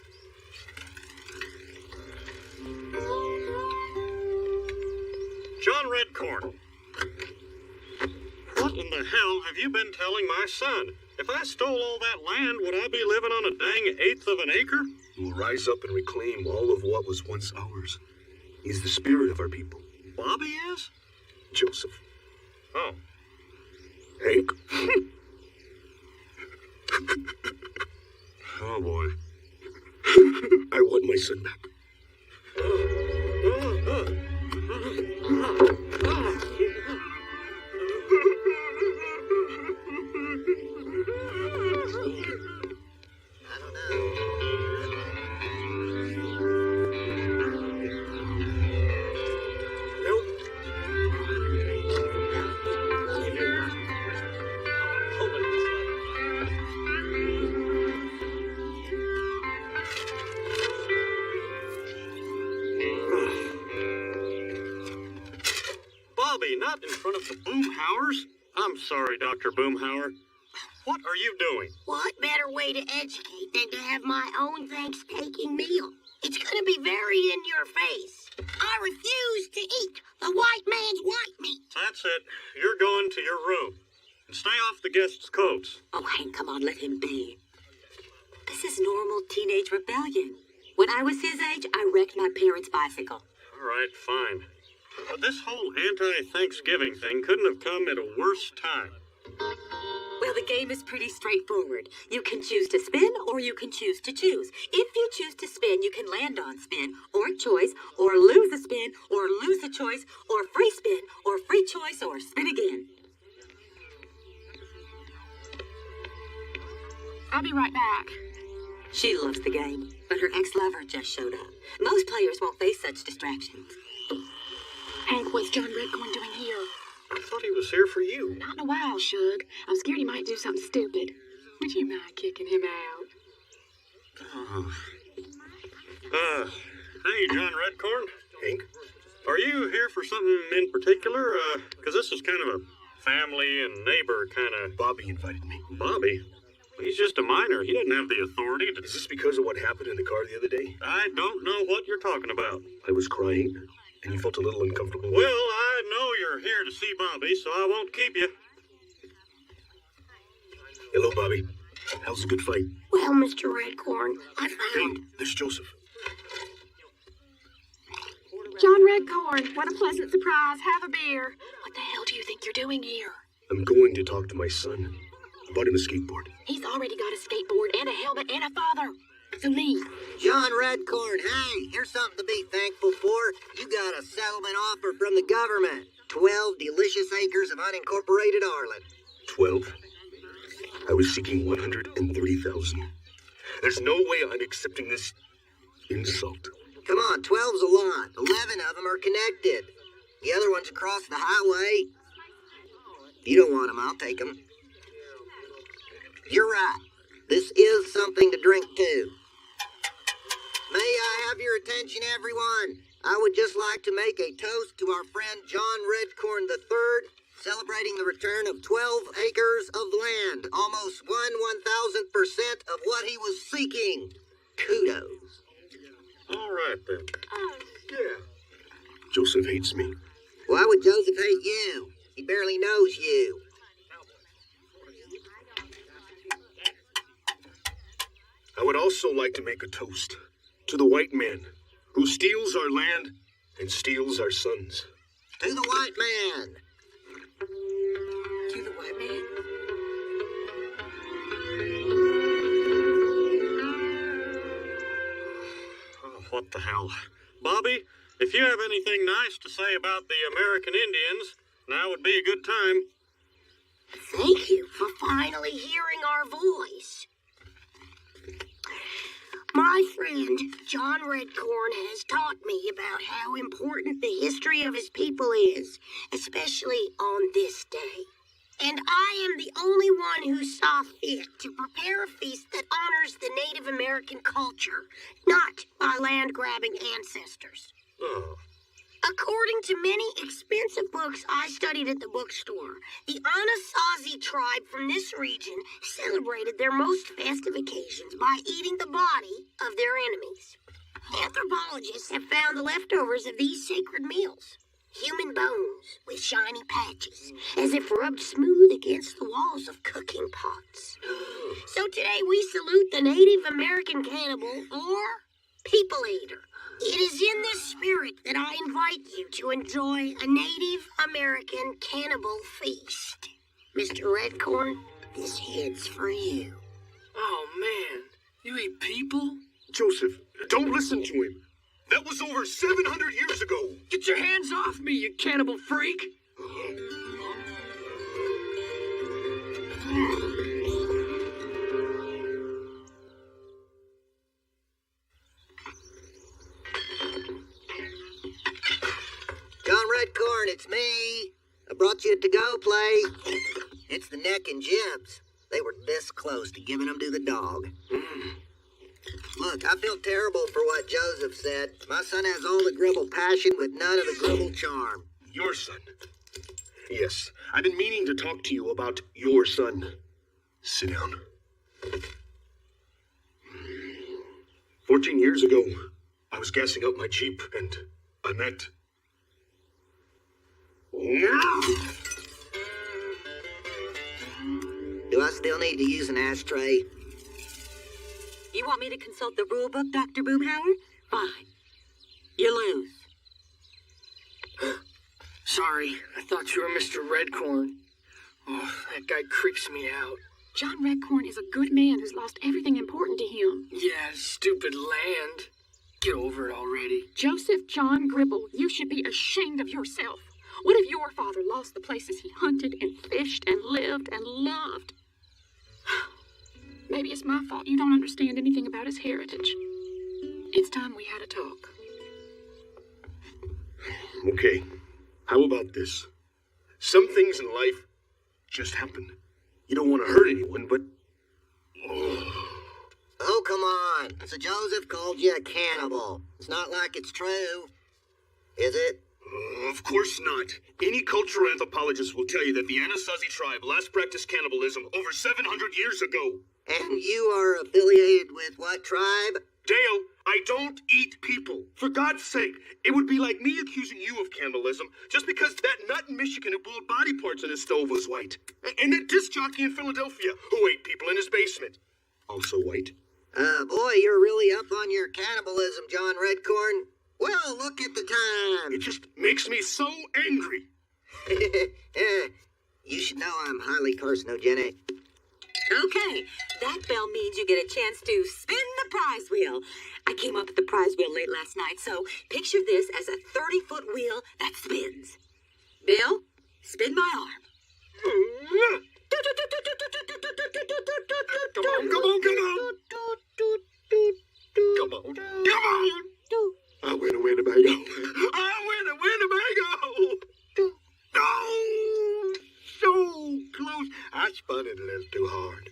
John Redcorn. What in the hell have you been telling my son? If I stole all that land, would I be living on a dang eighth of an acre? We'll rise up and reclaim all of what was once ours. He's the spirit of our people. Bobby is? Joseph. Oh. Hank. Oh, boy. I want my son back. Bobby, not in front of the Boomhauers. I'm sorry, Dr. Boomhauer. What are you doing? What better way to educate than to have my own Thanksgiving meal? It's gonna be very in your face. I refuse to eat the white man's white meat. That's it. You're going to your room. And stay off the guests' coats. Oh, Hank, come on, let him be. This is normal teenage rebellion. When I was his age, I wrecked my parents' bicycle. All right, fine. But this whole anti-Thanksgiving thing couldn't have come at a worse time. Well, the game is pretty straightforward. You can choose to spin or you can choose to choose. If you choose to spin, you can land on spin or choice or lose a spin or lose a choice or free spin or free choice or spin again. I'll be right back. She loves the game, but her ex-lover just showed up. Most players won't face such distractions. Hank, what's John Redcorn doing here? I thought he was here for you. Not in a while, Shug. I'm scared he might do something stupid. Would you mind kicking him out? Hey, John Redcorn. Hank? Are you here for something in particular? Because this is kind of a family and neighbor kind of... Bobby invited me. Bobby? He's just a minor. He doesn't have the authority to... Is this because of what happened in the car the other day? I don't know what you're talking about. I was crying, and you felt a little uncomfortable. Well, I know you're here to see Bobby, so I won't keep you. Hello, Bobby. How's the good fight? Well, Mr. Redcorn, I found... Hey, there's Joseph. John Redcorn, what a pleasant surprise. Have a beer. What the hell do you think you're doing here? I'm going to talk to my son. I bought him a skateboard. He's already got a skateboard and a helmet and a father. So leave. John Redcorn, hey, here's something to be thankful for. You got a settlement offer from the government. 12 delicious acres of unincorporated Ireland. 12? I was seeking 130,000. There's no way I'm accepting this insult. Come on, 12's a lot. 11 of them are connected. The other one's across the highway. If you don't want them, I'll take them. You're right. This is something to drink too. May I have your attention, everyone? I would just like to make a toast to our friend John Redcorn III, celebrating the return of 12 acres of land, almost 1/1000% of what he was seeking. Kudos. All right, then. Yeah. Joseph hates me. Why would Joseph hate you? He barely knows you. I would also like to make a toast to the white man who steals our land and steals our sons. To the white man. To the white man? Oh, what the hell? Bobby, if you have anything nice to say about the American Indians, now would be a good time. Thank you for finally hearing our voice. My friend John Redcorn has taught me about how important the history of his people is, especially on this day. And I am the only one who saw fit to prepare a feast that honors the Native American culture, not our land-grabbing ancestors. Oh. According to many expensive books I studied at the bookstore, the Anasazi tribe from this region celebrated their most festive occasions by eating the body of their enemies. Anthropologists have found the leftovers of these sacred meals. Human bones with shiny patches, as if rubbed smooth against the walls of cooking pots. So today we salute the Native American cannibal, or people eater. It is in this spirit that I invite you to enjoy a Native American cannibal feast. Mr. Redcorn, this head's for you. Oh, man. You eat people? Joseph, don't listen to him. That was over 700 years ago. Get your hands off me, you cannibal freak! John Redcorn, it's me. I brought you a to-go plate. It's the neck and jibs. They were this close to giving them to the dog. Look, I feel terrible for what Joseph said. My son has all the Gribble passion with none of the Gribble charm. Your son? Yes, I've been meaning to talk to you about your son. Sit down. 14 years ago, I was gassing up my Jeep and I met... Do I still need to use an ashtray? You want me to consult the rule book, Dr. Boomhauer? Fine. You lose. Sorry, I thought you were Mr. Redcorn. Oh, that guy creeps me out. John Redcorn is a good man who's lost everything important to him. Yeah, stupid land. Get over it already. Joseph John Gribble, you should be ashamed of yourself. What if your father lost the places he hunted and fished and lived and loved? Maybe it's my fault you don't understand anything about his heritage. It's time we had a talk. Okay, how about this? Some things in life just happen. You don't want to hurt anyone, but... Oh, come on. So Joseph called you a cannibal. It's not like it's true. Is it? Of course not. Any cultural anthropologist will tell you that the Anasazi tribe last practiced cannibalism over 700 years ago. And you are affiliated with what tribe? Dale, I don't eat people. For God's sake, it would be like me accusing you of cannibalism just because that nut in Michigan who boiled body parts in his stove was white. And that disc jockey in Philadelphia who ate people in his basement. Also white. Boy, you're really up on your cannibalism, John Redcorn. Well, look at the time. It just makes me so angry. You should know I'm highly carcinogenic. Okay, that bell means you get a chance to spin the prize wheel. I came up with the prize wheel late last night, so picture this as a 30-foot wheel that spins. Bill, spin my arm. Come on, come on, come on. Come on, come on. I win a Winnebago. I win a Winnebago. No, so close. I spun it a little too hard.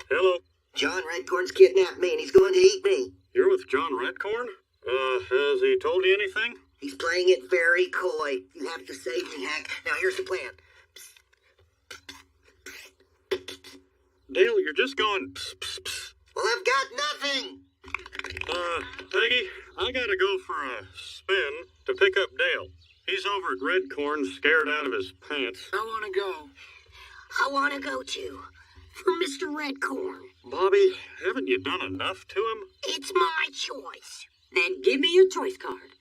Hello. John Redcorn's kidnapped me and he's going to eat me. You're with John Redcorn? Has he told you anything? He's playing it very coy. You have to save me, Hank. Now here's the plan. Dale, you're just going pss, pss, pss. Well, I've got nothing. Peggy, I gotta go for a spin to pick up Dale. He's over at Redcorn, scared out of his pants. I want to go. I want to go too. For Mr. Redcorn. Bobby, haven't you done enough to him? It's my choice. Then give me your choice card.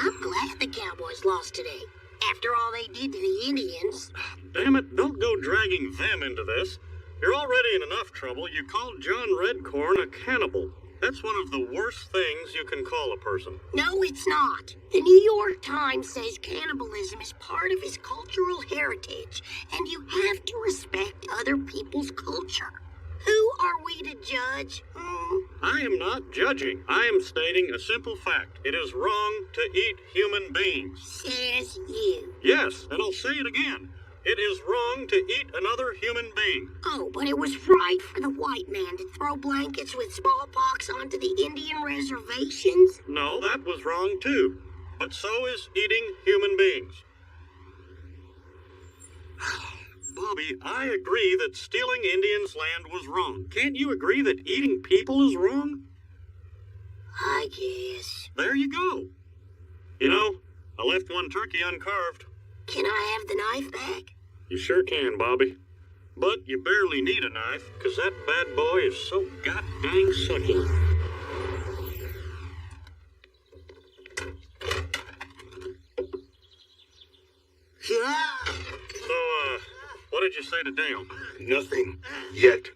I'm glad the Cowboys lost today. After all they did to the Indians. Damn it, don't go dragging them into this. You're already in enough trouble. You called John Redcorn a cannibal. That's one of the worst things you can call a person. No, it's not. The New York Times says cannibalism is part of his cultural heritage, and you have to respect other people's culture. Who are we to judge? I am not judging. I am stating a simple fact. It is wrong to eat human beings. Says you. Yes, and I'll say it again. It is wrong to eat another human being. Oh, but it was right for the white man to throw blankets with smallpox onto the Indian reservations. No, that was wrong too. But so is eating human beings. Bobby, I agree that stealing Indians' land was wrong. Can't you agree that eating people is wrong? I guess. There you go. You know, I left one turkey uncarved. Can I have the knife back? You sure can, Bobby. But you barely need a knife, because that bad boy is so god-dang succulent. So, what did you say to Dale? Nothing. Yet.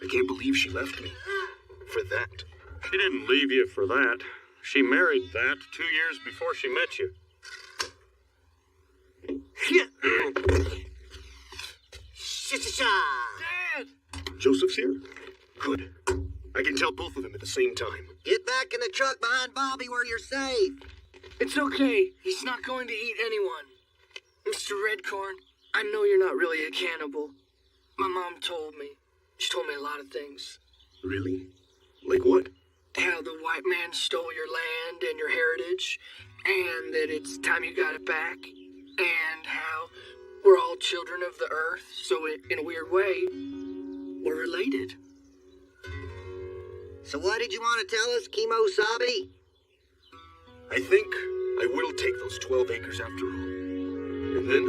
I can't believe she left me. For that. She didn't leave you for that. She married that 2 years before she met you. Dad! Joseph's here? Good. I can tell both of them at the same time. Get back in the truck behind Bobby where you're safe. It's okay. He's not going to eat anyone. Mr. Redcorn, I know you're not really a cannibal. My mom told me. She told me a lot of things. Really? Like what? How the white man stole your land and your heritage, and that it's time you got it back, and how we're all children of the earth, so in a weird way, we're related. So what did you want to tell us, Kimosabe? I think I will take those 12 acres after all. And then,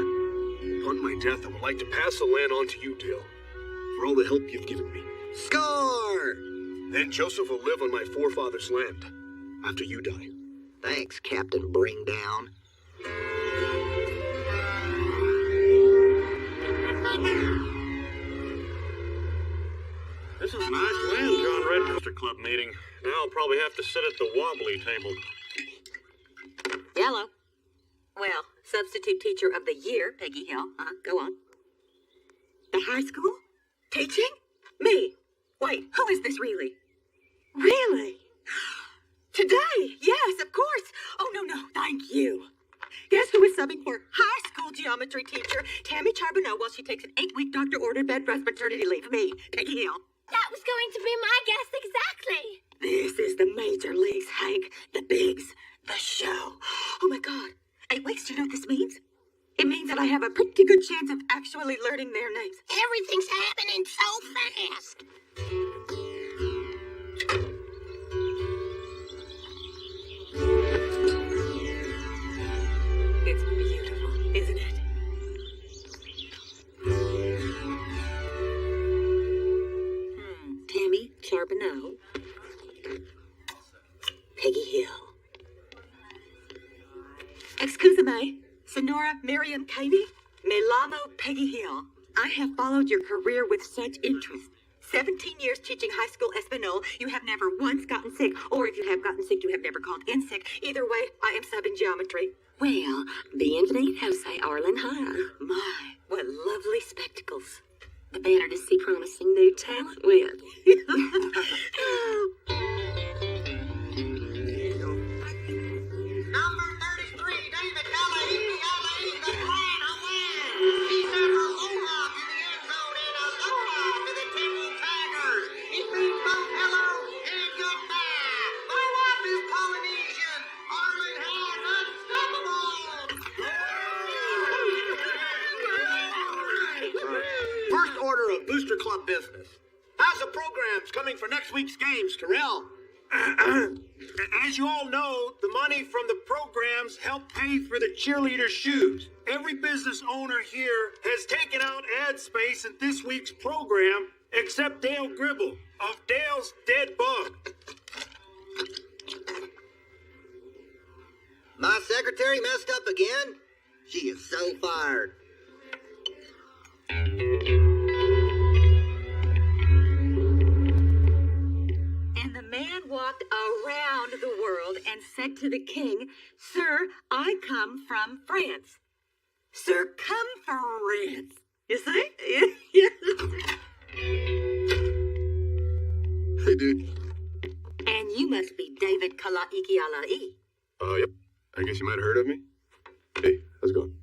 upon my death, I would like to pass the land on to you, Dale, for all the help you've given me. Score! Then Joseph will live on my forefathers' land after you die. Thanks, Captain Bringdown. This is nice land, John Redcoaster Club meeting. Now I'll probably have to sit at the wobbly table. Yellow. Well, substitute teacher of the year, Peggy Hill. Go on. The high school? Teaching? Me. Wait, who is this really? Really? Today? Yes, of course. Oh, no, thank you. Guess who is subbing for high school geometry teacher Tammy Charbonneau while she takes an 8-week doctor-ordered bed rest maternity leave? Me, Peggy Hill. That was going to be my guess exactly. This is the major leagues, Hank. The bigs. The show. Oh, my God. 8 weeks, do you know what this means? It means that I have a pretty good chance of actually learning their names. Everything's happening so fast. It's beautiful, isn't it? Tammy Charbonneau. Peggy Hill. Excuse me, Sonora Miriam Caney. Me llamo Peggy Hill. I have followed your career with such interest. 17 years teaching high school Espanol. You have never once gotten sick, or if you have gotten sick, you have never called in sick. Either way, I am subbing geometry. Well, bienvenido, say Arlen High. My, what lovely spectacles. The banner to see promising new talent with. Number 33, David Kelly, the grand win. He sent aloha to the end zone and aloha to the Temple Tigers. It means both hello and goodbye. My wife is Polynesian. Arlen has unstoppable. First order of Booster Club business. How's the programs coming for next week's games, Terrell? As you all know, the money from the programs help pay for the cheerleader shoes. Every business owner here has taken out ad space in this week's program, except Dale Gribble of Dale's Dead Bug. My secretary messed up again? She is so fired. And the man walked around the world and said to the king, Sir, I come from France. Sir, come from France. You see? Hey, dude. And you must be David Kalaikialai. Yep. I guess you might have heard of me. Hey, how's it going?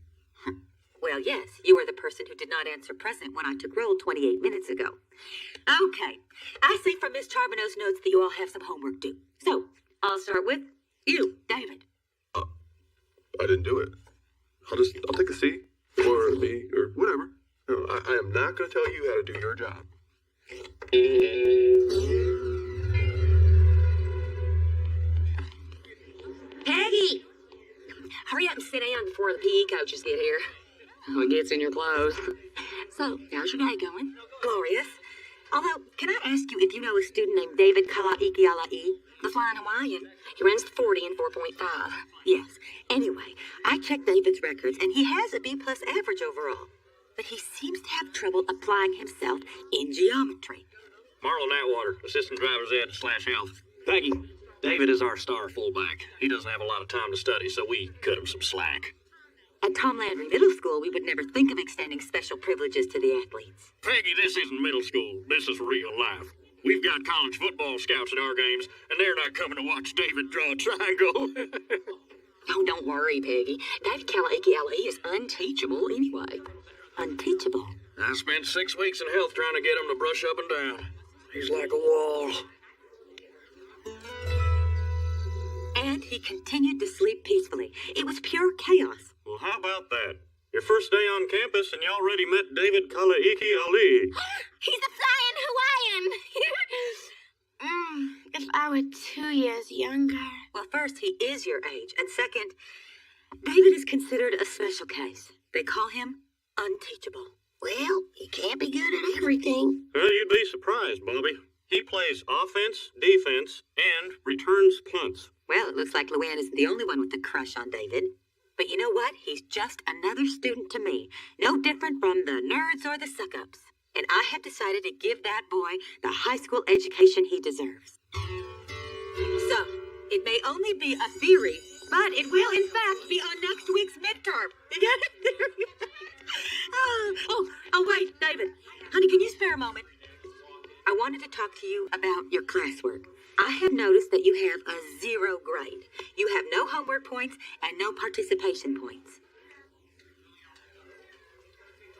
Well, yes, you were the person who did not answer present when I took roll 28 minutes ago. Okay, I see from Miss Charbonneau's notes that you all have some homework due. So, I'll start with you, David. I didn't do it. I'll take a C, or a B, or whatever. No, I am not going to tell you how to do your job. Peggy! Hurry up and sit down before the PE coaches get here. Oh, it gets in your clothes. So, how's your day going? Glorious. Although, can I ask you if you know a student named David Kalaikialai? The Flying Hawaiian. He runs the 40 in 4.5. Yes. Anyway, I checked David's records, and he has a B-plus average overall. But he seems to have trouble applying himself in geometry. Marlon Atwater, assistant driver's ed / health. Peggy, David is our star fullback. He doesn't have a lot of time to study, so we cut him some slack. At Tom Landry Middle School, we would never think of extending special privileges to the athletes. Peggy, this isn't middle school. This is real life. We've got college football scouts at our games, and they're not coming to watch David draw a triangle. Oh, don't worry, Peggy. David Kalaikialai is unteachable anyway. Unteachable? I spent 6 weeks in health trying to get him to brush up and down. He's like a wall. And he continued to sleep peacefully. It was pure chaos. Well, how about that? Your first day on campus, and you already met David Kalaikialai. He's a flying Hawaiian! If I were 2 years younger. Well, first, he is your age. And second, David is considered a special case. They call him unteachable. Well, he can't be good at everything. Well, you'd be surprised, Bobby. He plays offense, defense, and returns punts. Well, it looks like Luann isn't the only one with a crush on David. But you know what? He's just another student to me. No different from the nerds or the suck-ups. And I have decided to give that boy the high school education he deserves. So, it may only be a theory, but it will in fact be on next week's midterm. You got it? Oh, wait, David. Honey, can you spare a moment? I wanted to talk to you about your classwork. I have noticed that you have a 0 grade. You have no homework points and no participation points.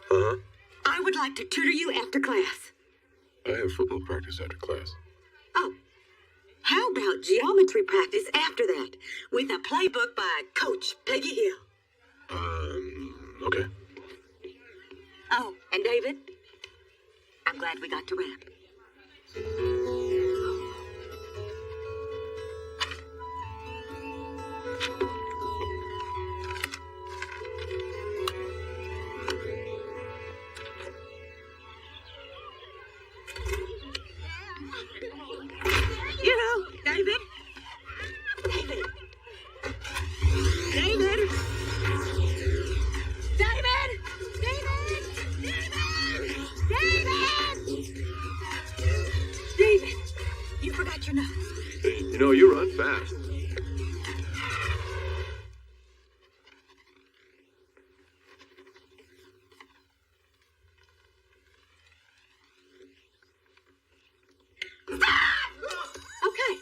Uh-huh. I would like to tutor you after class. I have football practice after class. Oh, how about geometry practice after that with a playbook by Coach Peggy Hill? Okay. Oh, and David, I'm glad we got to rap. You know, David. David. David. David. David, you forgot your notes. Hey, you know, you run fast. Okay,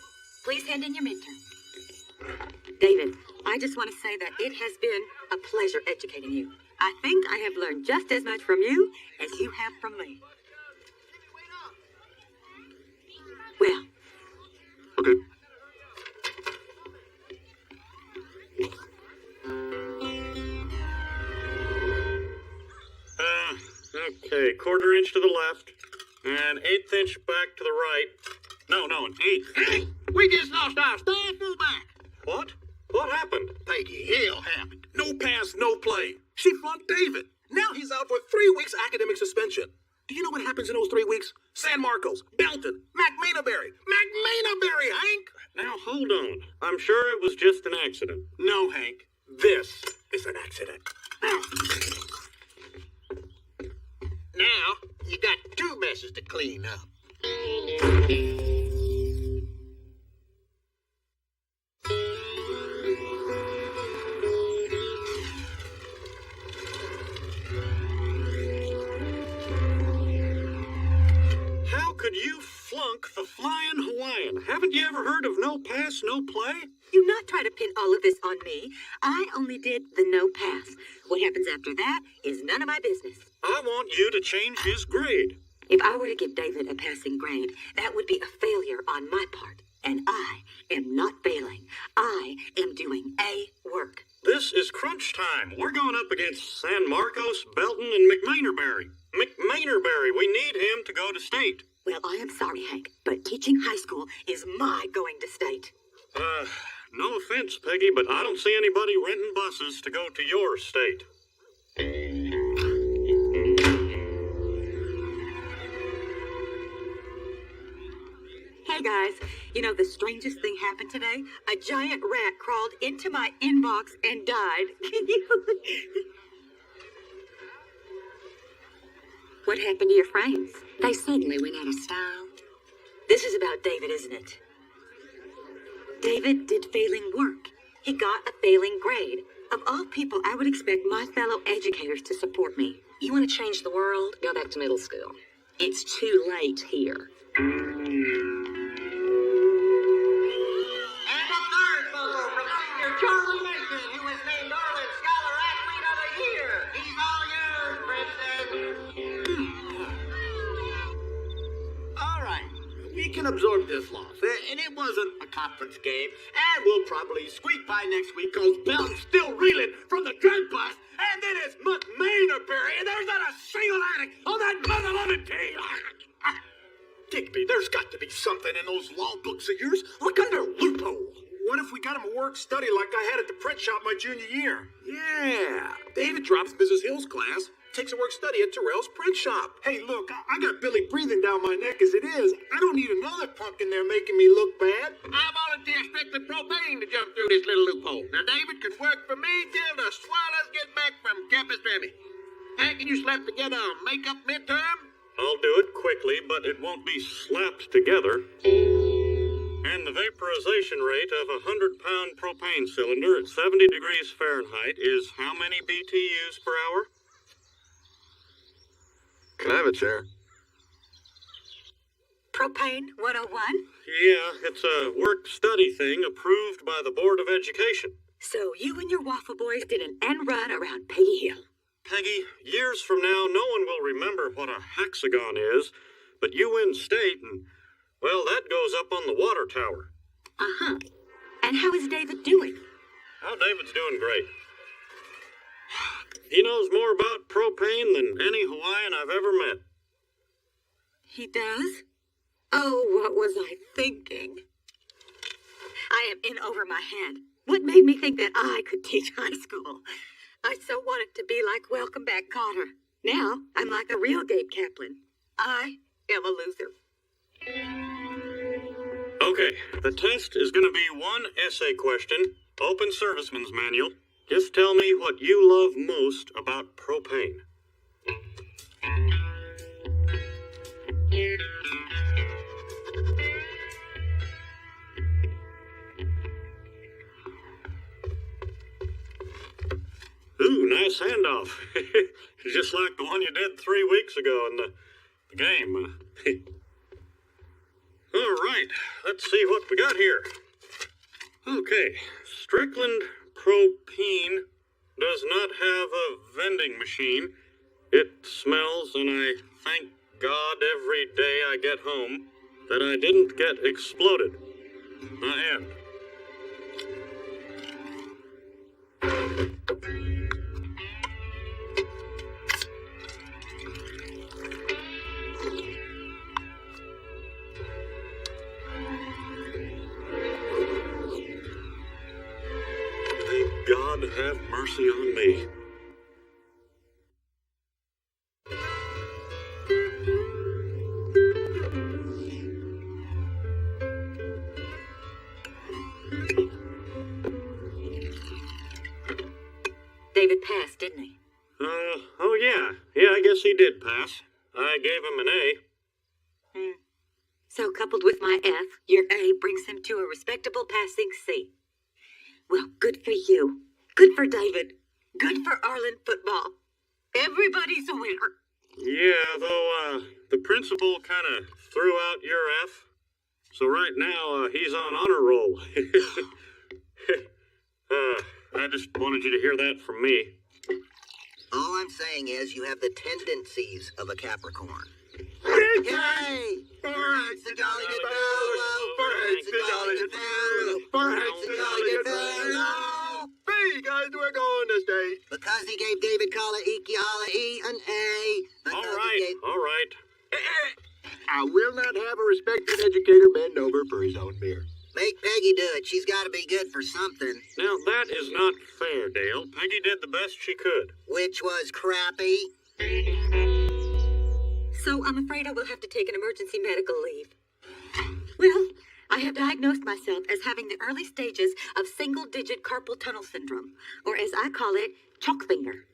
please hand in your midterm. David, I just want to say that it has been a pleasure educating you. I think I have learned just as much from you as you have from me. Well. Okay. Okay, 1/4 inch to the left, and 1/8 inch back to the right. No, an eighth. Hey, we just lost our star fullback. What? What happened? Peggy Hill happened. No pass, no play. She flunked David. Now he's out for 3 weeks academic suspension. Do you know what happens in those 3 weeks? San Marcos, Belton, McMainaberry, Hank! Now, hold on. I'm sure it was just an accident. No, Hank. This is an accident. Now, you got 2 messes to clean up. How could you flunk the Flying Hawaiian. Haven't you ever heard of no pass, no play? Do not try to pin all of this on me. I only did the no pass. What happens after that is none of my business. I want you to change his grade. If I were to give David a passing grade, that would be a failure on my part. And I am not failing. I am doing A work. This is crunch time. We're going up against San Marcos, Belton, and McMainerberry. McMainerberry, we need him to go to state. Well, I am sorry, Hank, but teaching high school is my going to state. No offense, Peggy, but I don't see anybody renting buses to go to your state. Hey guys, you know the strangest thing happened today? A giant rat crawled into my inbox and died. What happened to your frames? They suddenly went out of style. This is about David, isn't it? David did failing work. He got a failing grade. Of all people, I would expect my fellow educators to support me. You want to change the world? Go back to middle school. It's too late here. Charlie Mason, who was named Orland Scholar Athlete of the Year. He's all yours, Princess. All right, we can absorb this loss. And it wasn't a conference game. And we'll probably squeak by next week because Belton's still reeling from the drug bust. And then it's McMainerberry, and there's not a single addict on that mother-loving team. Digby, there's got to be something in those law books of yours. Look under a loophole. What if we got him a work-study like I had at the print shop my junior year? Yeah. David drops Mrs. Hill's class, takes a work-study at Terrell's print shop. Hey, look, I got Billy breathing down my neck as it is. I don't need another punk in there making me look bad. I volunteer strictly propane to jump through this little loophole. Now, David could work for me till the swallows get back from Campus Remy. Hank, can you slap together a makeup midterm? I'll do it quickly, but it won't be slapped together. And the vaporization rate of a 100-pound propane cylinder at 70 degrees Fahrenheit is how many BTUs per hour? Can I have a chair? Propane 101? Yeah, it's a work-study thing approved by the Board of Education. So you and your Waffle Boys did an end run around Peggy Hill. Peggy, years from now, no one will remember what a hexagon is, but you win state and, well, that goes up on the water tower. Uh-huh. And how is David doing? Oh, David's doing great. He knows more about propane than any Hawaiian I've ever met. He does? Oh, what was I thinking? I am in over my head. What made me think that I could teach high school? I so wanted to be like Welcome Back Kotter. Now I'm like a real Gabe Kaplan. I am a loser. Okay, the test is going to be one essay question, open serviceman's manual. Just tell me what you love most about propane. Ooh, nice handoff. Just like the one you did 3 weeks ago in the game. All right, let's see what we got here. Okay, Strickland Propene does not have a vending machine. It smells, and I thank God every day I get home that I didn't get exploded. The end. God have mercy on me. David passed, didn't he? Oh yeah. Yeah, I guess he did pass. I gave him an A. So coupled with my F, your A brings him to a respectable passing C. Well, good for you. Good for David. Good for Arlen football. Everybody's a winner. Yeah, though, the principal kind of threw out your F. So right now, he's on honor roll. I just wanted you to hear that from me. All I'm saying is you have the tendencies of a Capricorn. Hey! Birds, the jolly good fellow! Birds, the jolly good fellow! Birds, the jolly good fellow! Hey, guys, we're going this day. Because he gave David Kala'ikiala'i an A. All right. I will not have a respected educator bend over for his own beer. Make Peggy do it. She's got to be good for something. Now, that is not fair, Dale. Peggy did the best she could. Which was crappy. So I'm afraid I will have to take an emergency medical leave. Well, I have diagnosed myself as having the early stages of single-digit carpal tunnel syndrome, or as I call it, chalk finger.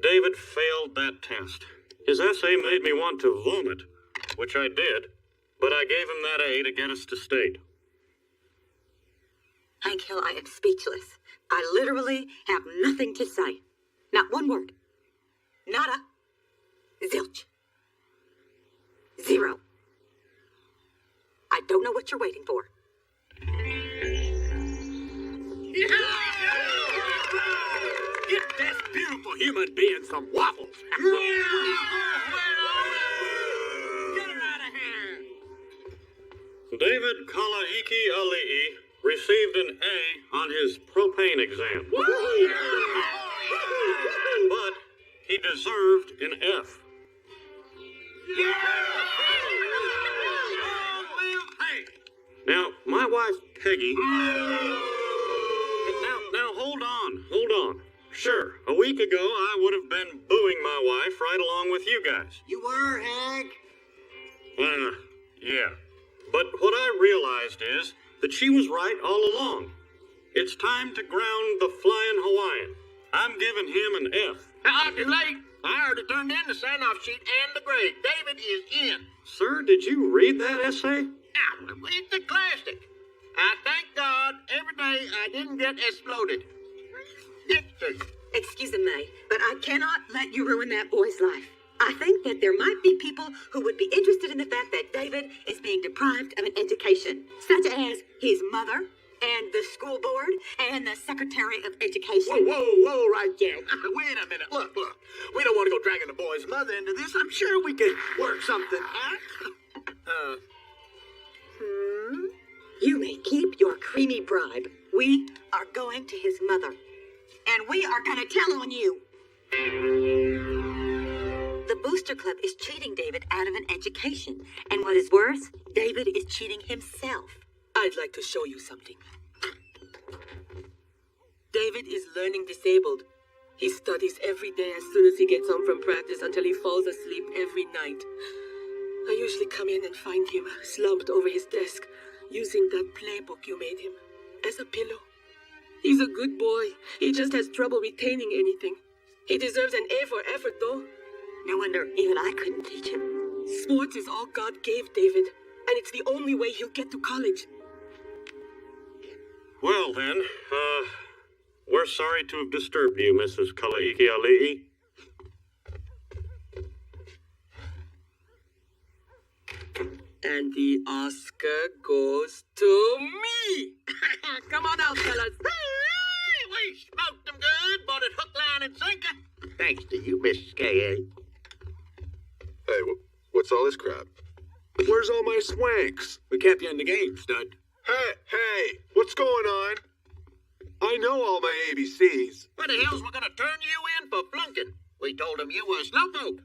David failed that test. His essay made me want to vomit, which I did, but I gave him that A to get us to state. Hank Hill, I am speechless. I literally have nothing to say. Not one word. Nada. Zilch. Zero. I don't know what you're waiting for. Get this beautiful human being some waffles. Get her out of here. David Kala'ikiala'i received an A on his propane exam. But he deserved an F. Now, my wife, Peggy... Now, hold on. Sure, a week ago, I would have been booing my wife right along with you guys. You were, Hank. Yeah. But what I realized is that she was right all along. It's time to ground the Flying Hawaiian. I'm giving him an F. Too late. I already turned in the sign-off sheet and the grade. David is in. Sir, did you read that essay? It's a classic. I thank God every day I didn't get exploded. Excuse me, but I cannot let you ruin that boy's life. I think that there might be people who would be interested in the fact that David is being deprived of an education, such as his mother and the school board and the Secretary of Education. Whoa, right there. Wait a minute. Look. We don't want to go dragging the boy's mother into this. I'm sure we can work something out. You may keep your creamy bribe. We are going to his mother, and we are going to tell on you. The Booster Club is cheating David out of an education, and what is worse, David is cheating himself. I'd like to show you something. David is learning disabled. He studies every day as soon as he gets home from practice until he falls asleep every night. I usually come in and find him slumped over his desk, using that playbook you made him as a pillow. He's a good boy. He just has trouble retaining anything. He deserves an A for effort, though. No wonder even I couldn't teach him. Sports is all God gave David, and it's the only way he'll get to college. Well, then, we're sorry to have disturbed you, Mrs. Kala'ikiala'i. And the Oscar goes to me. Come on out, fellas. We smoked them good, bought it hook, line, and sinker. Thanks to you, Mrs. K.A. Hey, what's all this crap? Where's all my swanks? We kept you in the game, stud. Hey, what's going on? I know all my ABCs. What the hell's we gonna turn you in for flunking? We told him you were a slowpoke.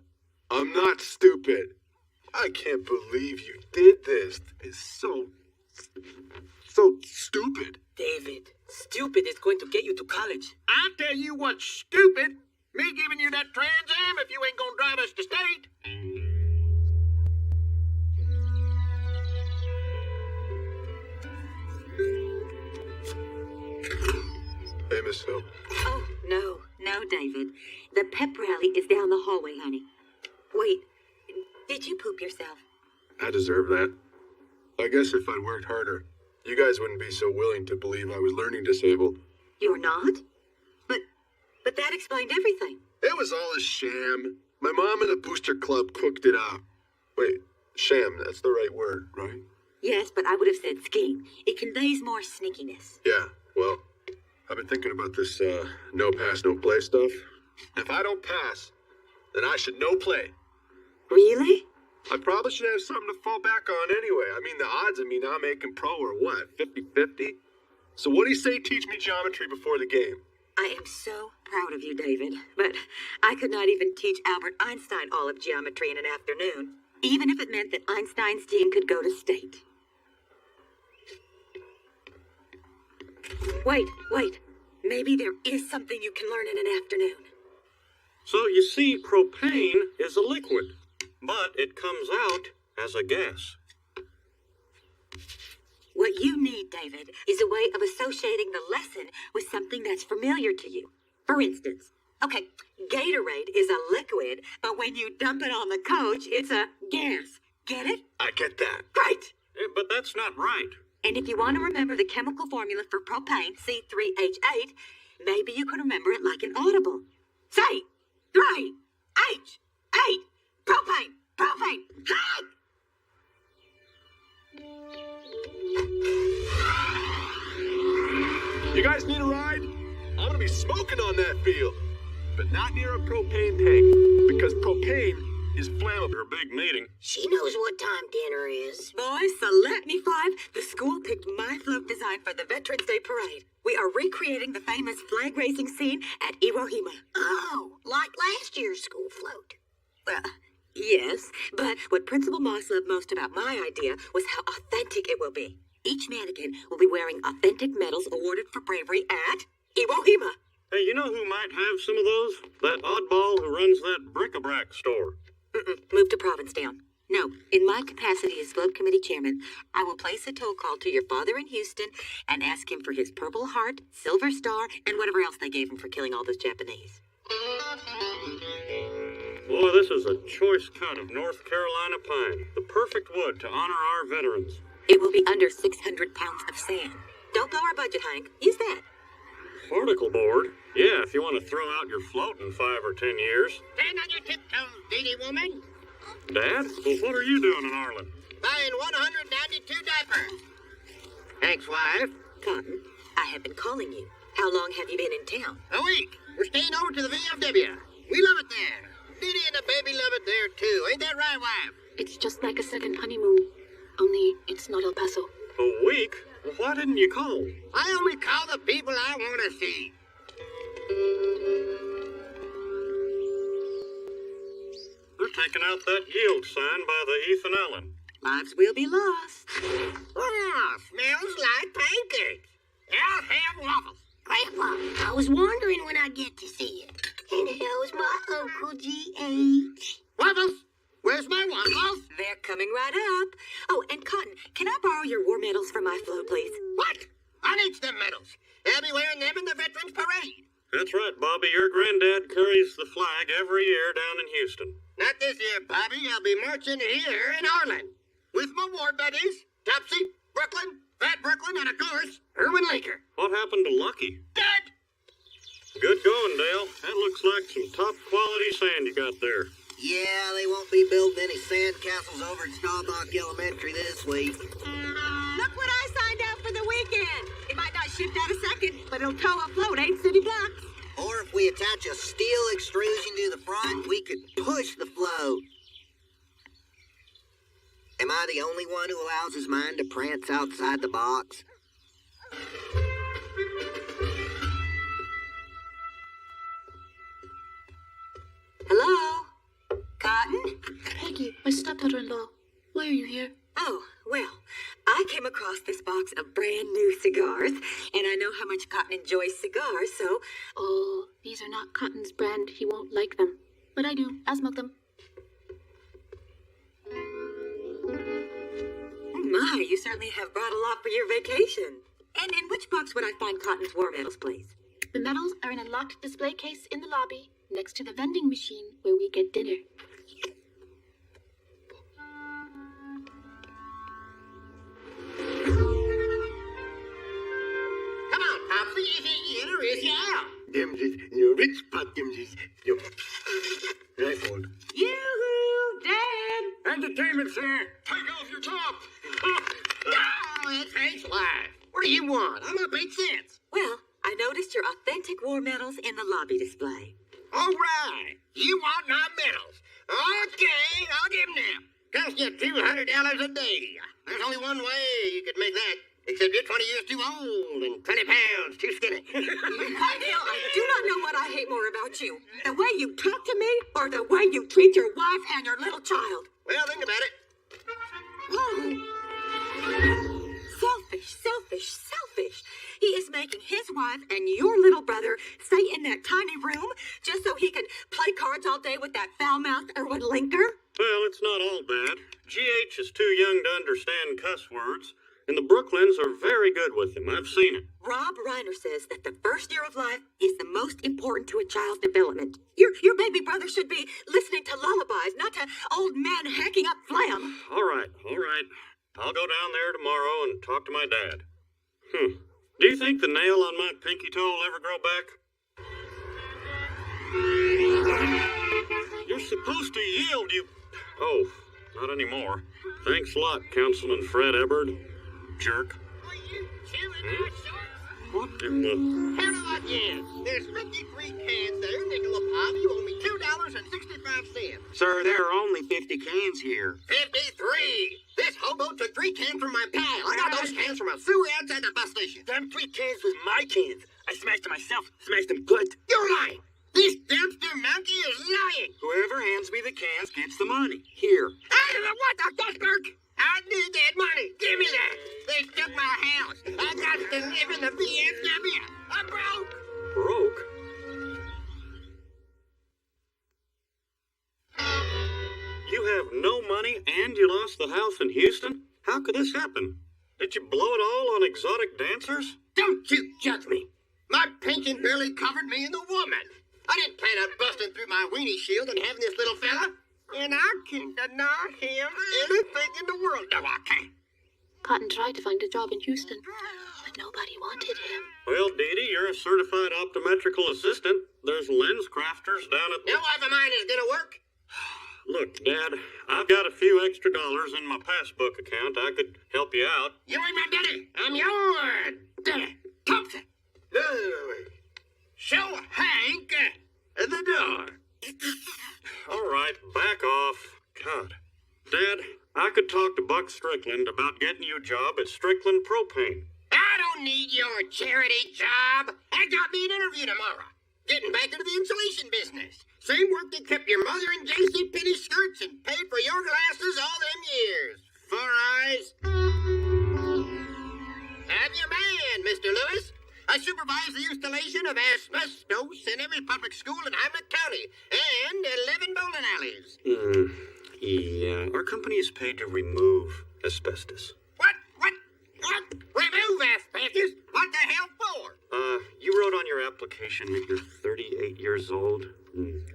I'm not stupid. I can't believe you did this. It's so stupid. David, stupid is going to get you to college. I tell you what's stupid. Me giving you that Trans Am if you ain't gonna drive us to state. Hey, Miss Hill. Oh, no, David. The pep rally is down the hallway, honey. Wait, did you poop yourself? I deserve that. I guess if I'd worked harder, you guys wouldn't be so willing to believe I was learning disabled. You're not? But that explained everything. It was all a sham. My mom and the Booster Club cooked it up. Wait, Sham, that's the right word, right? Yes, but I would have said scheme. It conveys more sneakiness. Yeah, well, I've been thinking about this, no pass, no play stuff. If I don't pass, then I should no play. Really? I probably should have something to fall back on anyway. I mean, the odds of me not making pro are what, 50-50? So what do you say teach me geometry before the game? I am so proud of you, David, but I could not even teach Albert Einstein all of geometry in an afternoon, even if it meant that Einstein's team could go to state. Wait. Maybe there is something you can learn in an afternoon. So you see, propane is a liquid, but it comes out as a gas. What you need, David, is a way of associating the lesson with something that's familiar to you. For instance, okay, Gatorade is a liquid, but when you dump it on the coach, it's a gas. Get it? I get that. Right. But that's not right. And if you want to remember the chemical formula for propane, C3H8, maybe you can remember it like an audible. Say, 3H8, propane. Hey! You guys need a ride? I'm gonna be smoking on that field, but not near a propane tank, because propane is flammable. Your big meeting. She knows what time dinner is. Boys, select me 5. The school picked my float design for the Veterans Day Parade. We are recreating the famous flag raising scene at Iwo Oh, like last year's school float. Well, yes, but what Principal Moss loved most about my idea was how authentic it will be. Each mannequin will be wearing authentic medals awarded for bravery at Iwo Jima. Hey, you know who might have some of those? That oddball who runs that bric-a-brac store. Move to Provincetown. No, in my capacity as float committee chairman, I will place a toll call to your father in Houston and ask him for his Purple Heart, Silver Star, and whatever else they gave him for killing all those Japanese. Boy, this is a choice cut of North Carolina pine. The perfect wood to honor our veterans. It will be under 600 pounds of sand. Don't blow our budget, Hank. Use that. Particle board? Yeah, if you want to throw out your float in 5 or 10 years. Stand on your tiptoes, lady woman. Dad? Well, what are you doing in Arlen? Buying 192 diapers. Hank's wife. Cotton, I have been calling you. How long have you been in town? A week. We're staying over to the VFW. We love it there. Diddy and the baby love it there, too. Ain't that right, wife? It's just like a second honeymoon. Only it's not El Paso. A week? Well, why didn't you call? I only call the people I want to see. They're taking out that yield sign by the Ethan Allen. Lives will be lost. Oh, smells like pancakes. I'll have waffles. Grandpa, I was wondering when I'd get to see you. And how's my Uncle G.H.? Waffles? Where's my waffles? They're coming right up. Oh, and Cotton, can I borrow your war medals for my float, please? What? I need them medals. I'll be wearing them in the Veterans Parade. That's right, Bobby. Your granddad carries the flag every year down in Houston. Not this year, Bobby. I'll be marching here in Arlen. With my war buddies, Topsy, Brooklyn, Fat Brooklyn, and of course, Erwin Laker. What happened to Lucky? Dead! Good going, Dale. That looks like some top-quality sand you got there. Yeah, they won't be building any sand castles over at Staubach Elementary this week. Look what I signed out for the weekend. It might not ship out a second, but it'll tow a float 8 city blocks. Or if we attach a steel extrusion to the front, we could push the float. Am I the only one who allows his mind to prance outside the box? Hello? Cotton? Peggy, my stepdaughter-in-law. Why are you here? Oh, well, I came across this box of brand new cigars, and I know how much Cotton enjoys cigars, so... Oh, these are not Cotton's brand. He won't like them. But I do. I'll smoke them. My, you certainly have brought a lot for your vacation. And in which box would I find Cotton's war medals, please? The medals are in a locked display case in the lobby, next to the vending machine where we get dinner. Come on, Topsy. Is he in or is he out? Them is your rich pot, them is your... Right, old. Yoo-hoo, Dad! Entertainment's here. Take off your top. Oh, it's Hank's wife. What do you want? I'm up 8 cents. Well, I noticed your authentic war medals in the lobby display. All right. You want my medals? Okay, I'll give them. Cost you $200 a day. There's only one way you could make that. Except you're 20 years too old and 20 pounds too skinny. Neil, I do not know what I hate more about you. The way you talk to me or the way you treat your wife and your little child. Well, think about it. Selfish, selfish, selfish. He is making his wife and your little brother stay in that tiny room just so he can play cards all day with that foul-mouthed Erwin Linker. Well, it's not all bad. GH is too young to understand cuss words, and the Brooklyns are very good with them. I've seen it. Rob Reiner says that the first year of life is the most important to a child's development. Your baby brother should be listening to lullabies, not to old men hacking up phlegm. All right. I'll go down there tomorrow and talk to my dad. Do you think the nail on my pinky toe will ever grow back? You're supposed to yield, you... Oh, not anymore. Thanks a lot, Councilman Fred Ebbard. Jerk. What in the... How do I guess? There's 53 cans there, nickel a pop. You owe me $2.65. Sir, there are only 50 cans here. 53! This hobo took 3 cans from my pile. I got those cans from a sewer outside the bus station. Them 3 cans was my cans. I smashed them myself. Smashed them good. You're lying. This dumpster monkey is lying. Whoever hands me the cans gets the money. Here. What the fuck? I need that money. Give me that. They took my house. I got to live in the VFW. I'm broke. Broke? You have no money and you lost the house in Houston? How could this happen? Did you blow it all on exotic dancers? Don't you judge me. My pension barely covered me and the woman. I didn't plan on busting through my weenie shield and having this little fella. And I can't deny him anything in the world. No, I can't. Cotton tried to find a job in Houston, but nobody wanted him. Well, Dee Dee, you're a certified optometrical assistant. There's lens crafters down at... Your wife of mine is gonna work. Look, Dad, I've got a few extra dollars in my passbook account. I could help you out. You ain't my daddy. I'm your daddy. Thompson. Show Hank at the door. All right, back off. God. Dad, I could talk to Buck Strickland about getting you a job at Strickland Propane. I don't need your charity job. I got me an interview tomorrow. Getting back into the insulation business. Same work that kept your mother in J.C. Penney skirts and paid for your glasses all them years. 4 eyes. Have your man, Mr. Lewis. I supervise the installation of asbestos in every public school in Hamlet County and 11 bowling alleys. Yeah. Our company is paid to remove asbestos. What? Remove asbestos? What the hell for? You wrote on your application that you're 38 years old.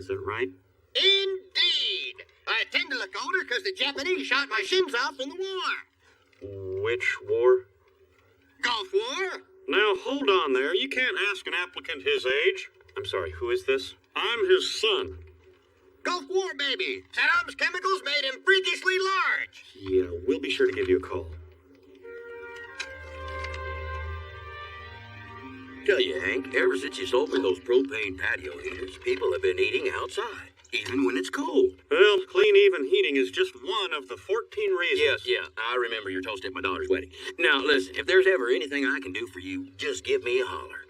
Is that right? Indeed. I tend to look older because the Japanese shot my shins off in the war. Which war? Gulf War. Now, hold on there. You can't ask an applicant his age. I'm sorry, who is this? I'm his son. Gulf War, baby. Saddam's chemicals made him freakishly large. Yeah, we'll be sure to give you a call. Tell you, Hank, ever since you sold me those propane patio heaters, people have been eating outside, even when it's cold. Well, clean even heating is just one of the 14 reasons. Yes, I remember your toast at my daughter's wedding. Now, listen, if there's ever anything I can do for you, just give me a holler.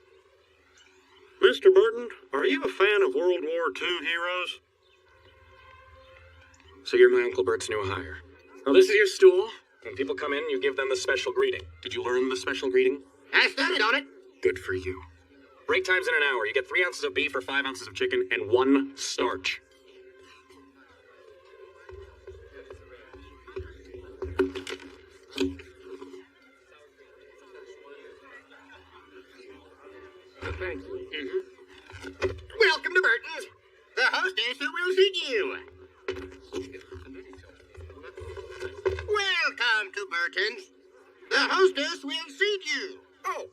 Mr. Burton, are you a fan of World War II heroes? So you're my Uncle Bert's new hire. Oh, this is your stool? When people come in, you give them the special greeting. Did you learn the special greeting? I studied on it. Good for you. Break time's in an hour. You get 3 ounces of beef or 5 ounces of chicken and 1 starch. Thank you. Welcome to Burton's. The hostess will see you. Welcome to Burton's. The hostess will seat you. Oh,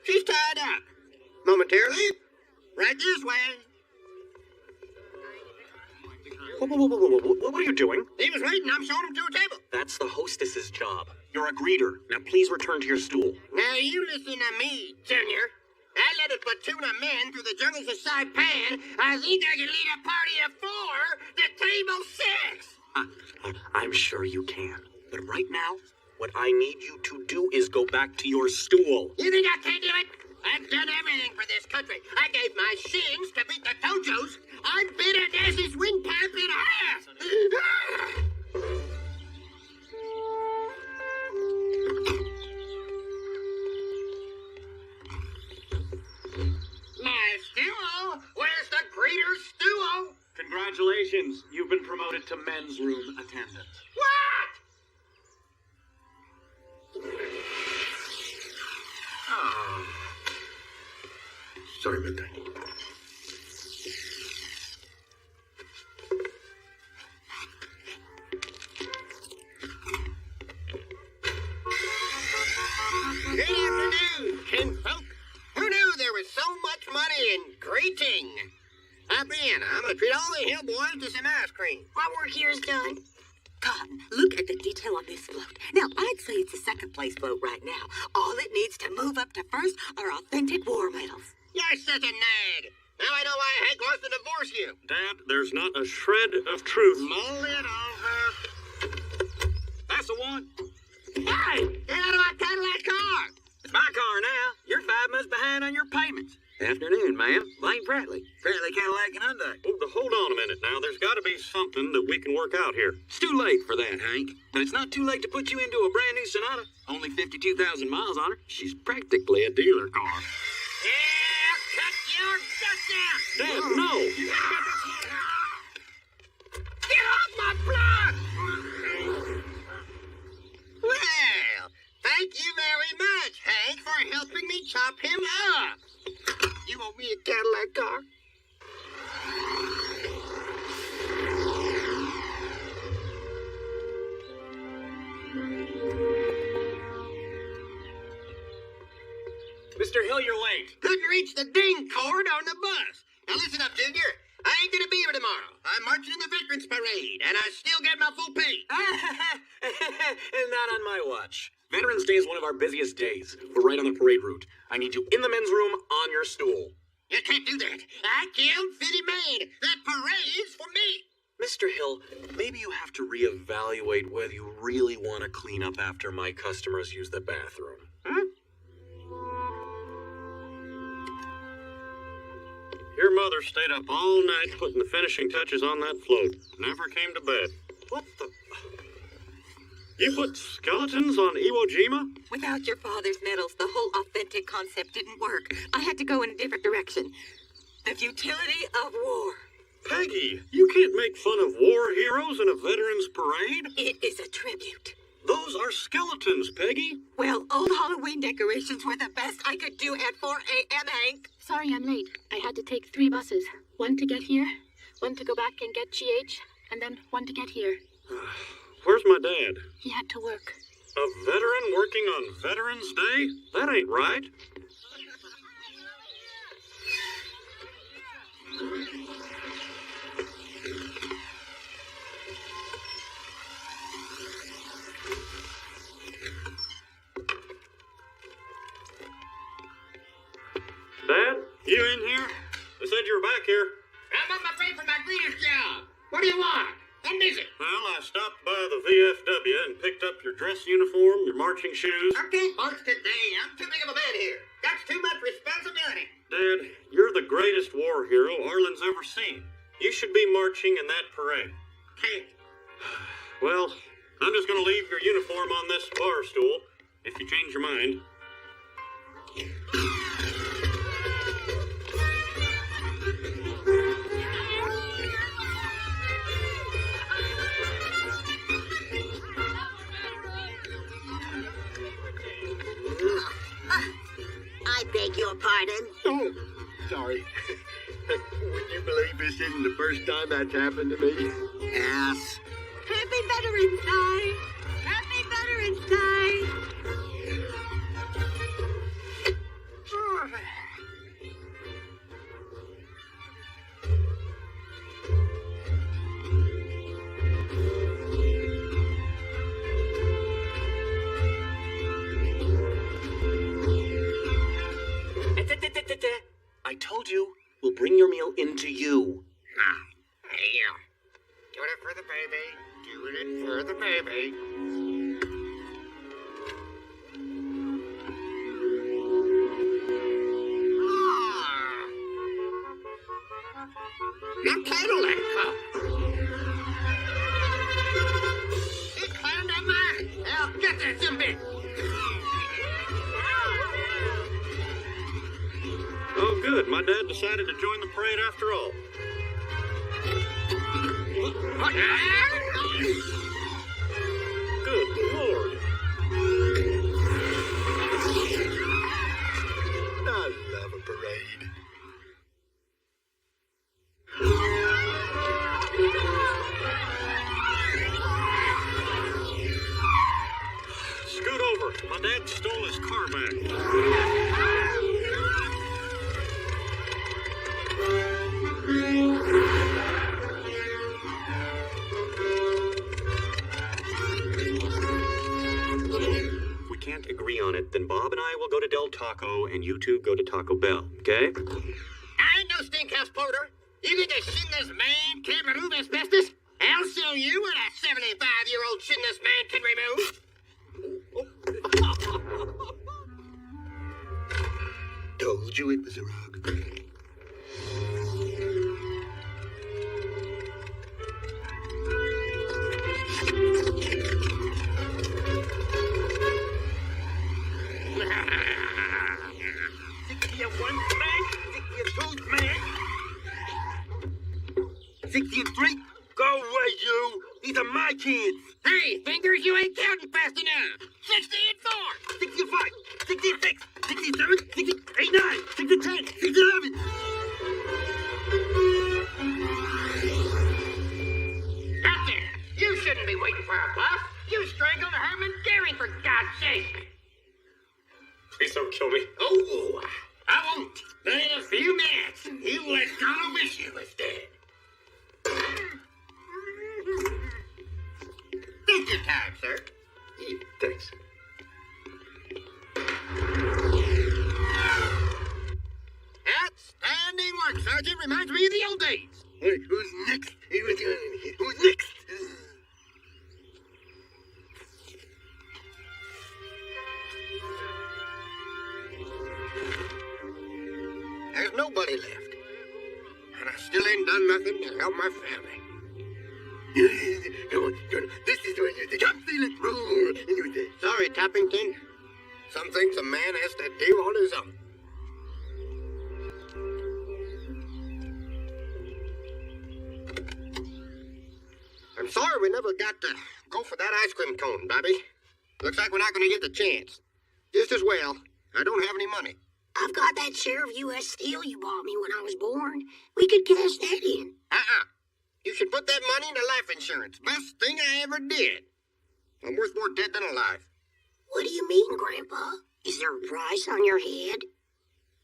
she's tied up. Momentarily. Right this way. What are you doing? He was waiting. I'm showing him to a table. That's the hostess's job. You're a greeter. Now please return to your stool. Now you listen to me, Junior. I led a platoon of men through the jungles of Saipan. I think I can lead a party of 4 to table 6. I'm sure you can. But right now, what I need you to do is go back to your stool. You think I can't do it? I've done everything for this country. I gave my shins to beat the Tojos. I bit a Nazi's windpipe in half. My stool? Where's the greeter's stool? Congratulations. You've been promoted to men's room attendant. What? Sorry about that. Good afternoon, kinfolk. Who knew there was so much money in greeting? Hop in. I'm gonna treat all the hill boys to some ice cream. My work here is done. Cotton, look at the detail on this float. Now, I'd say it's a second place float right now. All it needs to move up to first are authentic war medals. You're such a nag. Now I know why Hank wants to divorce you. Dad, there's not a shred of truth. Mull it over. That's the one. Hey, get out of my Cadillac car. It's my car now. You're 5 months behind on your payments. Afternoon, ma'am. Lane Pratley. Pratley Cadillac and Hyundai. Oh, hold on a minute now. There's got to be something that we can work out here. It's too late for that, Hank. But it's not too late to put you into a brand new Sonata. Only 52,000 miles on her. She's practically a dealer car. Yeah, cut your guts out. Dad, no. Get off my block. Well, thank you very much, Hank, for helping me chop him up. You owe me a Cadillac car? Mr. Hill, you're late. Couldn't reach the ding cord on the bus. Now listen up, Junior. I ain't gonna be here tomorrow. I'm marching in the Veterans Parade, and I still get my full pay. Not on my watch. Veterans Day is one of our busiest days. We're right on the parade route. I need you in the men's room on your stool. You can't do that. I killed Fitty Maid. That parade's for me. Mr. Hill, maybe you have to reevaluate whether you really want to clean up after my customers use the bathroom. Your mother stayed up all night putting the finishing touches on that float. Never came to bed. What the... You put skeletons on Iwo Jima? Without your father's medals, the whole authentic concept didn't work. I had to go in a different direction. The futility of war. Peggy, you can't make fun of war heroes in a veterans parade. It is a tribute. Those are skeletons, Peggy. Well, old Halloween decorations were the best I could do at 4 a.m., Hank. Sorry I'm late. I had to take 3 buses. One to get here, one to go back and get GH, and then one to get here. Where's my dad? He had to work. A veteran working on Veterans Day? That ain't right. Dad, you in here? They said you were back here. I'm on my way for my greeter's job. What do you want? I'm busy. Well, I stopped by the VFW and picked up your dress uniform, your marching shoes. I can't march today. I'm too big of a man here. That's too much responsibility. Dad, you're the greatest war hero Arlen's ever seen. You should be marching in that parade. Can't. Well, I'm just going to leave your uniform on this bar stool if you change your mind. I beg your pardon. Oh, sorry. Would you believe this isn't the first time that's happened to me? Yes. Happy Veterans Day! Happy Veterans Day! told you. We'll bring your meal into you. Yeah. Doing it for the baby. Doing it for the baby. Now Cadillac car. He climbed up mine. Now get that Zimby. Oh, good. My dad decided to join the parade after all. Good Lord. I love a parade. Scoot over. My dad stole his car back. If we can't agree on it, then Bob and I will go to Del Taco and you two go to Taco Bell, okay? I ain't no stinkhouse porter. You think a shinless man can't remove asbestos? I'll show you what a 75-year-old shinless man can remove. Told you it was a rug. You one man, 62 man, 63. Go away, you. These are my kids. Hey, fingers, you ain't counting fast enough. 64, 65, 66, 67, 68, 9, 69, 67. Out there. You shouldn't be waiting for a bus. You strangled Herman Gary, for God's sake. Please don't kill me. Oh, I won't. But in a few minutes, you was gonna wish you was dead. Take your time, sir. Thanks. Outstanding work, Sergeant. Reminds me of the old days. Hey, who's next? Who's next? There's nobody left. And I still ain't done nothing to help my family. Come on. This is when you think, I'm feeling roar. And you say, Sorry, Tappington. Some things a man has to do on his own. I'm sorry we never got to go for that ice cream cone, Bobby. Looks like we're not going to get the chance. Just as well, I don't have any money. I've got that share of U.S. Steel you bought me when I was born. We could cash that in. You should put that money into life insurance. Best thing I ever did. I'm worth more dead than alive. What do you mean, Grandpa? Is there a price on your head?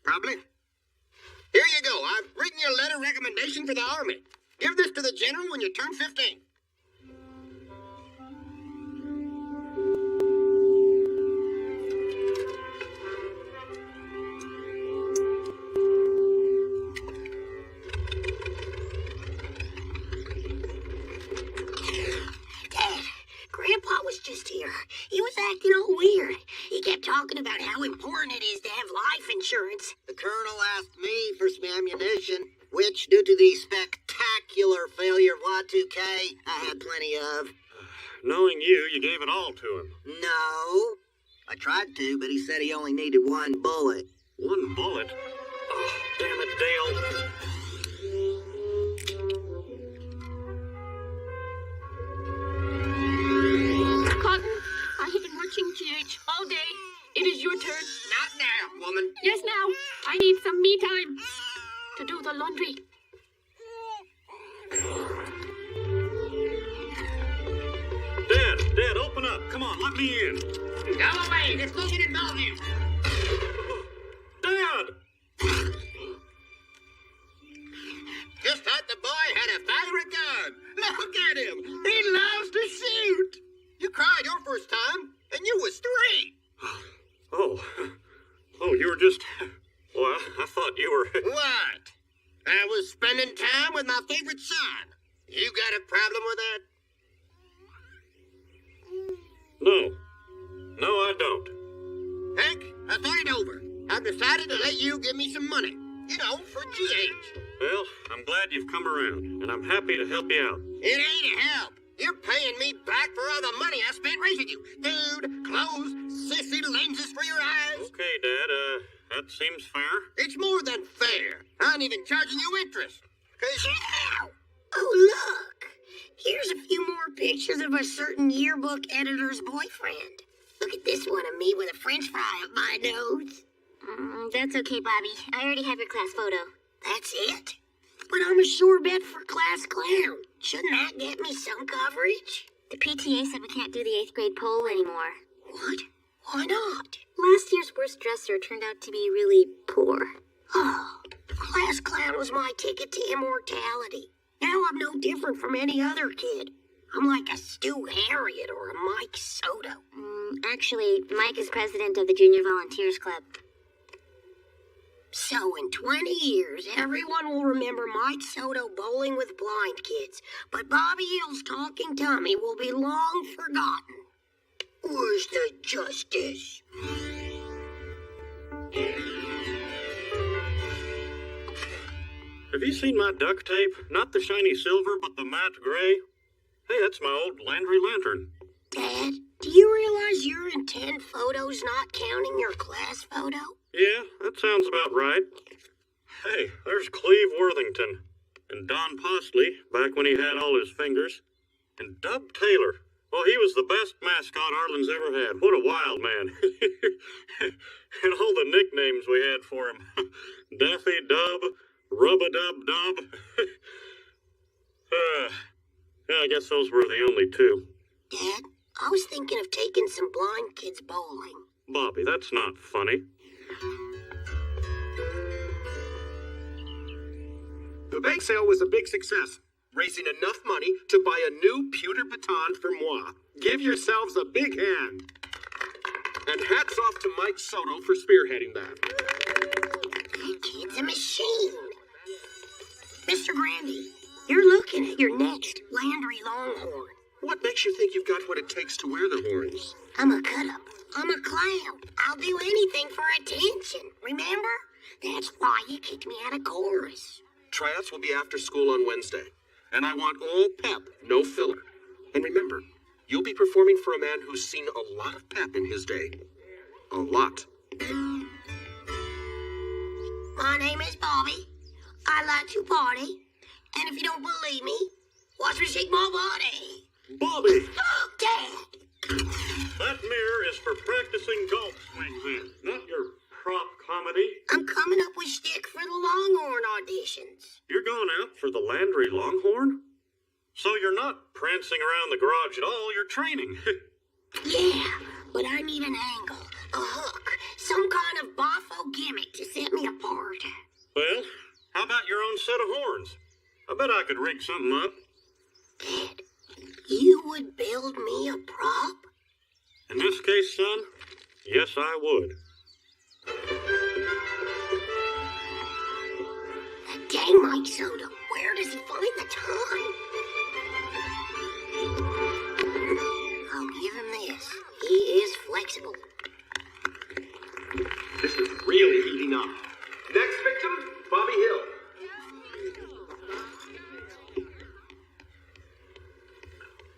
Probably. Here you go. I've written you a letter recommendation for the Army. Give this to the general when you turn 15. Grandpa was just here. He was acting all weird. He kept talking about how important it is to have life insurance. The colonel asked me for some ammunition, which, due to the spectacular failure of Y2K, I had plenty of. Knowing you, you gave it all to him. No. I tried to, but he said he only needed one bullet. One bullet? Oh, damn it, Dale. Cotton, I have been watching GH all day. It is your turn. Not now, woman. Yes, now. I need some me time to do the laundry. Dad, open up. Come on, let me in. Go away. This doesn't involve you. Dad! Just thought the boy had a favorite gun. Look at him. He loves to shoot. You cried your first time, and you was 3. Oh, you were just... Well, I thought you were... What? I was spending time with my favorite son. You got a problem with that? No. No, I don't. Hank, I thought it over. I've decided to let you give me some money. You know, for GH. Well, I'm glad you've come around, and I'm happy to help you out. It ain't a help. You're paying me back for all the money I spent raising you. Food, clothes, sissy lenses for your eyes. Okay, Dad, that seems fair. It's more than fair. I ain't even charging you interest. 'Cause Ow! Oh, look. Here's a few more pictures of a certain yearbook editor's boyfriend. Look at this one of me with a french fry up my nose. That's okay, Bobby. I already have your class photo. That's it? But I'm a sure bet for class clown. Shouldn't that get me some coverage? The PTA said we can't do the 8th grade poll anymore. What? Why not? Last year's worst dresser turned out to be really poor. Oh, class clown was my ticket to immortality. Now I'm no different from any other kid. I'm like a Stu Harriet or a Mike Soto. Actually, Mike is president of the Junior Volunteers Club. So in 20 years, everyone will remember Mike Soto bowling with blind kids, but Bobby Hill's talking tummy will be long forgotten. Where's the justice? Have you seen my duct tape? Not the shiny silver, but the matte gray. Hey, that's my old Landry lantern. Dad, do you realize you're in 10 photos, not counting your class photo? Yeah, that sounds about right. Hey, there's Cleve Worthington. And Don Postley, back when he had all his fingers. And Dub Taylor. Well, he was the best mascot Arlen's ever had. What a wild man. And all the nicknames we had for him. Daffy Dub, Rub-a-Dub-Dub. Yeah, I guess those were the only two. Dad, I was thinking of taking some blind kids bowling. Bobby, that's not funny. The bake sale was a big success, raising enough money to buy a new pewter baton for moi. Give yourselves a big hand. And hats off to Mike Soto for spearheading that. That kid's a machine. Mr. Grandy, you're looking at your next Landry Longhorn. What makes you think you've got what it takes to wear the horns? I'm a cut-up. I'm a clown. I'll do anything for attention, remember? That's why you kicked me out of chorus. Tryouts will be after school on Wednesday. And I want all pep, no filler. And remember, you'll be performing for a man who's seen a lot of pep in his day. A lot. My name is Bobby. I like to party. And if you don't believe me, watch me shake my body. Bobby! Oh, Dad! That mirror is for practicing golf swings in, not your prop comedy. I'm coming up with shtick for the Longhorn auditions. You're going out for the Landry Longhorn? So you're not prancing around the garage at all, you're training. Yeah, but I need an angle, a hook, some kind of boffo gimmick to set me apart. Well, how about your own set of horns? I bet I could rig something up. Dad, you would build me a prop? In this case, son, yes, I would. That dang Mike Soto, where does he find the time? I'll give him this. He is flexible. This is really heating up. Next victim, Bobby Hill.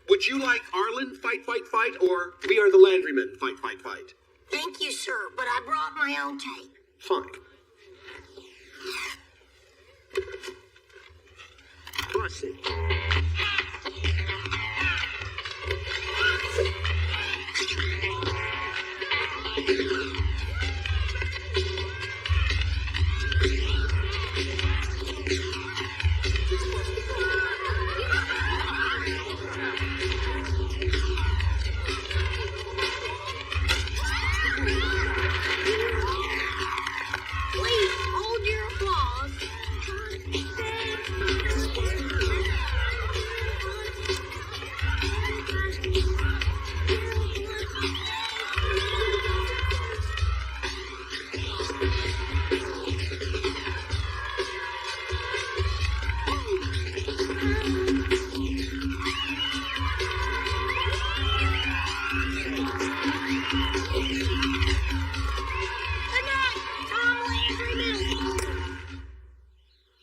Would you like Arlen, fight, fight, fight, or We Are the Landrymen, fight, fight, fight? Thank you, sir, but I brought my own tape. Fine. Pussy. Please hold your applause.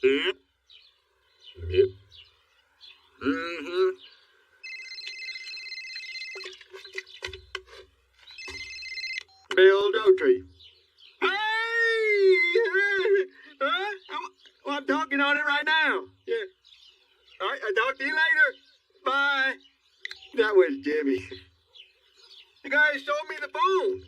Yep. Yep. Mm-hmm. Bill Dotrey. Hey! Well, I'm talking on it right now. Yeah. All right, I'll talk to you later. Bye. That was Jimmy. The guy sold me the phone.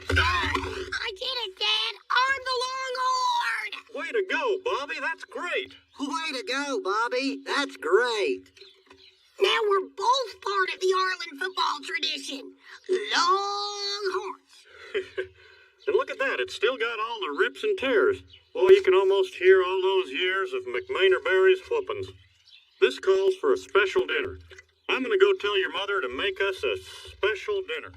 I did it, Dad. I'm the Longhorn. Way to go, Bobby. That's great. Way to go, Bobby. That's great. Now we're both part of the Arlen football tradition. Longhorns. And look at that. It's still got all the rips and tears. Boy, you can almost hear all those years of McMainerberry's whoopings. This calls for a special dinner. I'm going to go tell your mother to make us a special dinner.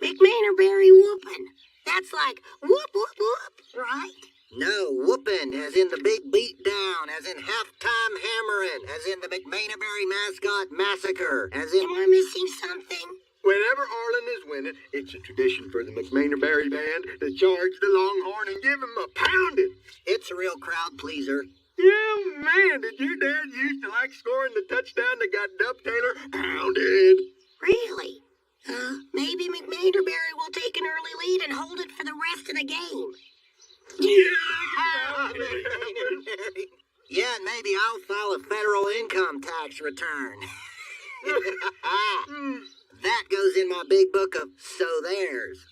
McMainerberry whooping. That's like whoop, whoop, whoop, right? No, whooping, as in the big beat down, as in halftime hammering, as in the McMainerberry mascot massacre, as in... Am I missing something? Whenever Arlen is winning, it's a tradition for the McMainerberry band to charge the Longhorn and give him a pounding. It's a real crowd pleaser. Yeah, man, did your dad used to like scoring the touchdown that got Dub Taylor pounded? Really? Maybe McMainerberry will take an early lead and hold it for the rest of the game. Yeah, and maybe I'll file a federal income tax return. That goes in my big book of so there's.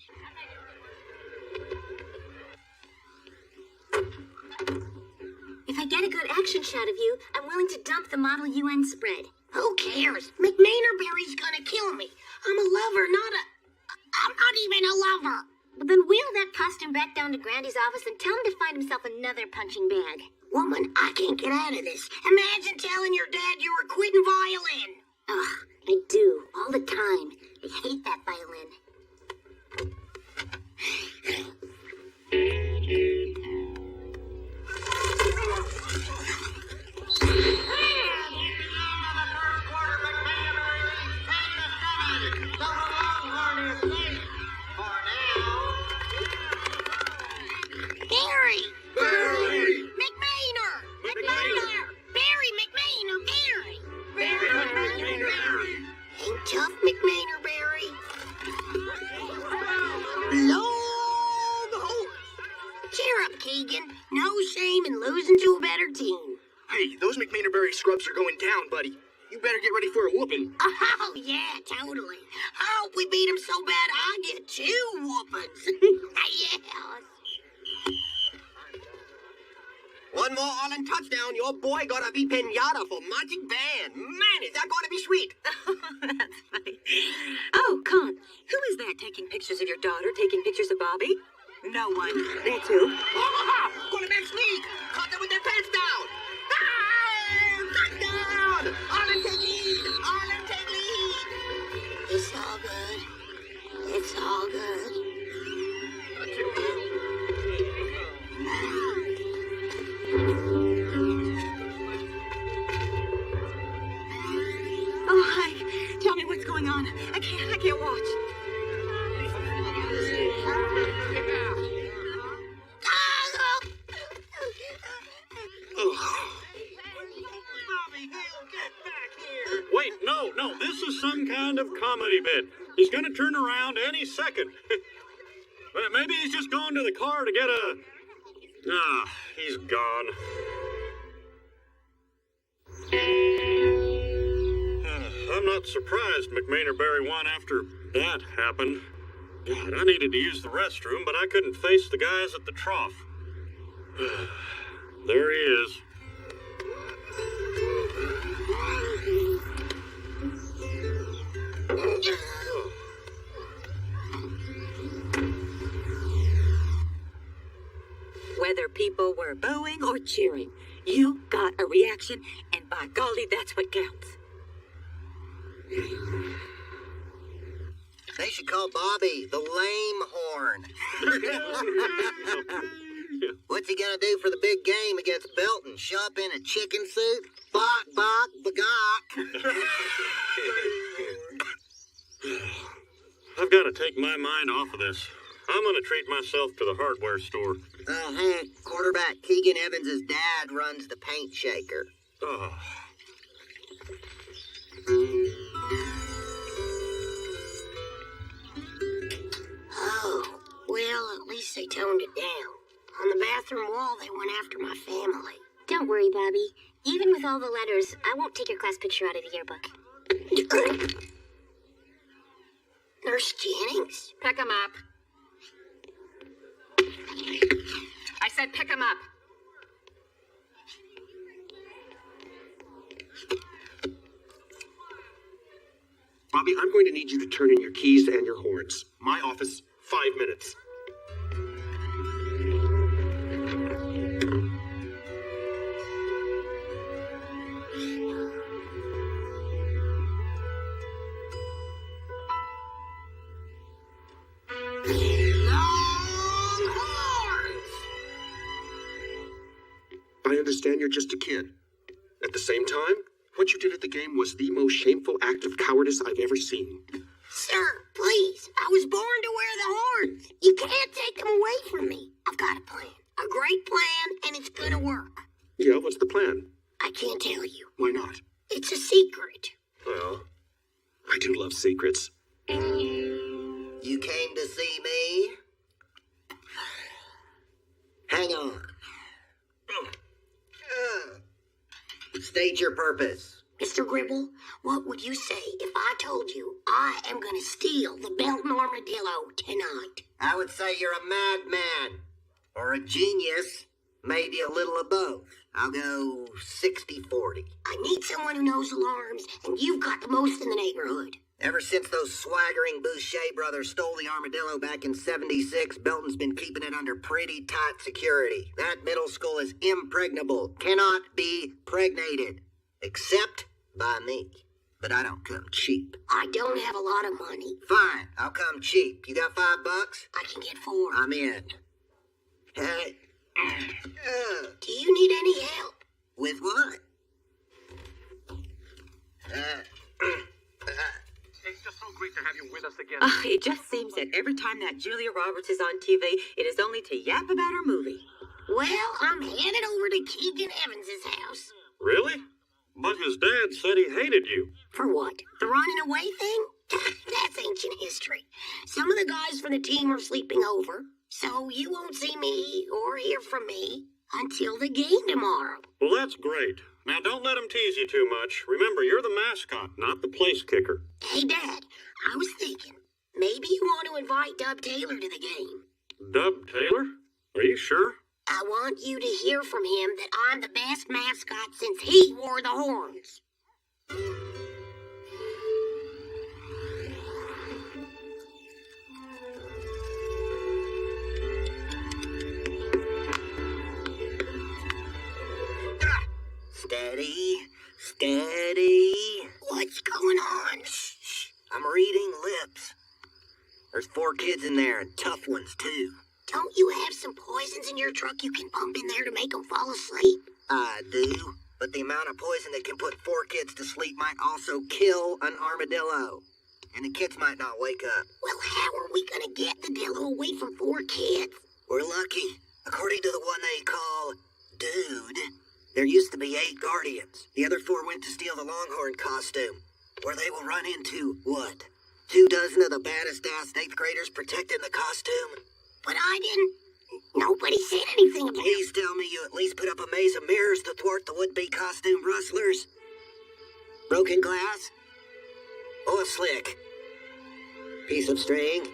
If I get a good action shot of you, I'm willing to dump the Model UN spread. Who cares? McMainerberry's gonna kill me. I'm a lover, I'm not even a lover. But then wheel that costume back down to Grandy's office and tell him to find himself another punching bag. Woman, I can't get out of this. Imagine telling your dad you were quitting violin. Ugh, I do, all the time. I hate that violin. Barry! McMainer! Barry McMainer! Ain't tough, McMainerberry. Longhorn! Cheer up, Keegan. No shame in losing to a better team. Hey, those McMainerberry scrubs are going down, buddy. You better get ready for a whooping. Oh, yeah, totally. I hope we beat him so bad I get 2 whoopings. Yeah. One more Arlen touchdown, your boy gotta be pinata for Magic Band. Man, is that gonna be sweet. That's funny. Oh, Con, who is that taking pictures of your daughter, taking pictures of Bobby? No one. There too. Gonna make sneak. Caught them with their pants down. Touchdown! Arlen take lead! Arlen take lead! It's all good. It's all good. Oh, hi. Tell me what's going on. I can't watch. Wait, no, this is some kind of comedy bit. He's gonna turn around any second. Well, maybe he's just going to the car to get a... he's gone. I'm not surprised McMainerberry won after that happened. God, I needed to use the restroom, but I couldn't face the guys at the trough. There he is. Whether people were booing or cheering, you got a reaction, and by golly, that's what counts. They should call Bobby the Lame Horn. What's he gonna do for the big game against Belton? Show up in a chicken suit? Bok, bok, bagok. I've got to take my mind off of this. I'm gonna treat myself to the hardware store. Hank, quarterback Keegan Evans' dad runs the paint shaker. Oh. Oh, well, at least they toned it down. On the bathroom wall, they went after my family. Don't worry, Bobby. Even with all the letters, I won't take your class picture out of the yearbook. Nurse Jennings? Pick 'em up. I said pick 'em up. Bobby, I'm going to need you to turn in your keys and your horns. My office, 5 minutes. I understand you're just a kid. At the same time, what you did at the game was the most shameful act of cowardice I've ever seen. Sir, please. I was born to wear the horns. You can't take them away from me. I've got a plan. A great plan, and it's gonna work. Yeah, what's the plan? I can't tell you. Why not? It's a secret. Well, I do love secrets. You came to see me? Hang on. State your purpose. Mr. Gribble, what would you say if I told you I am gonna steal the Belton Armadillo tonight? I would say you're a madman. Or a genius. Maybe a little of both. I'll go 60-40. I need someone who knows alarms, and you've got the most in the neighborhood. Ever since those swaggering Boucher brothers stole the Armadillo back in '76, Belton's been keeping it under pretty tight security. That middle school is impregnable, cannot be pregnated, except by me. But I don't come cheap. I don't have a lot of money. Fine, I'll come cheap. You got $5? I can get 4. I'm in. Hey. Do you need any help? With what? It's just so great to have you with us again. It just seems that every time that Julia Roberts is on TV, it is only to yap about her movie. Well, I'm headed over to Keegan Evans' house. Really? But his dad said he hated you. For what? The running away thing? That's ancient history. Some of the guys from the team are sleeping over, so you won't see me or hear from me until the game tomorrow. Well, that's great. Now, don't let him tease you too much. Remember, you're the mascot, not the place kicker. Hey, Dad, I was thinking, maybe you want to invite Dub Taylor to the game. Dub Taylor? Are you sure? I want you to hear from him that I'm the best mascot since he wore the horns. Steady, steady. What's going on? Shh. I'm reading lips. There's 4 kids in there, and tough ones, too. Don't you have some poisons in your truck you can pump in there to make them fall asleep? I do, but the amount of poison that can put 4 kids to sleep might also kill an armadillo. And the kids might not wake up. Well, how are we gonna get the Dillo away from 4 kids? We're lucky. According to the one they call Dude, there used to be 8 guardians. The other 4 went to steal the Longhorn costume, where they will run into, what, 2 dozen of the baddest-ass 8th graders protecting the costume? But I didn't. Nobody said anything about it. Please tell me you at least put up a maze of mirrors to thwart the would-be costume rustlers. Broken glass? Oil slick? Piece of string?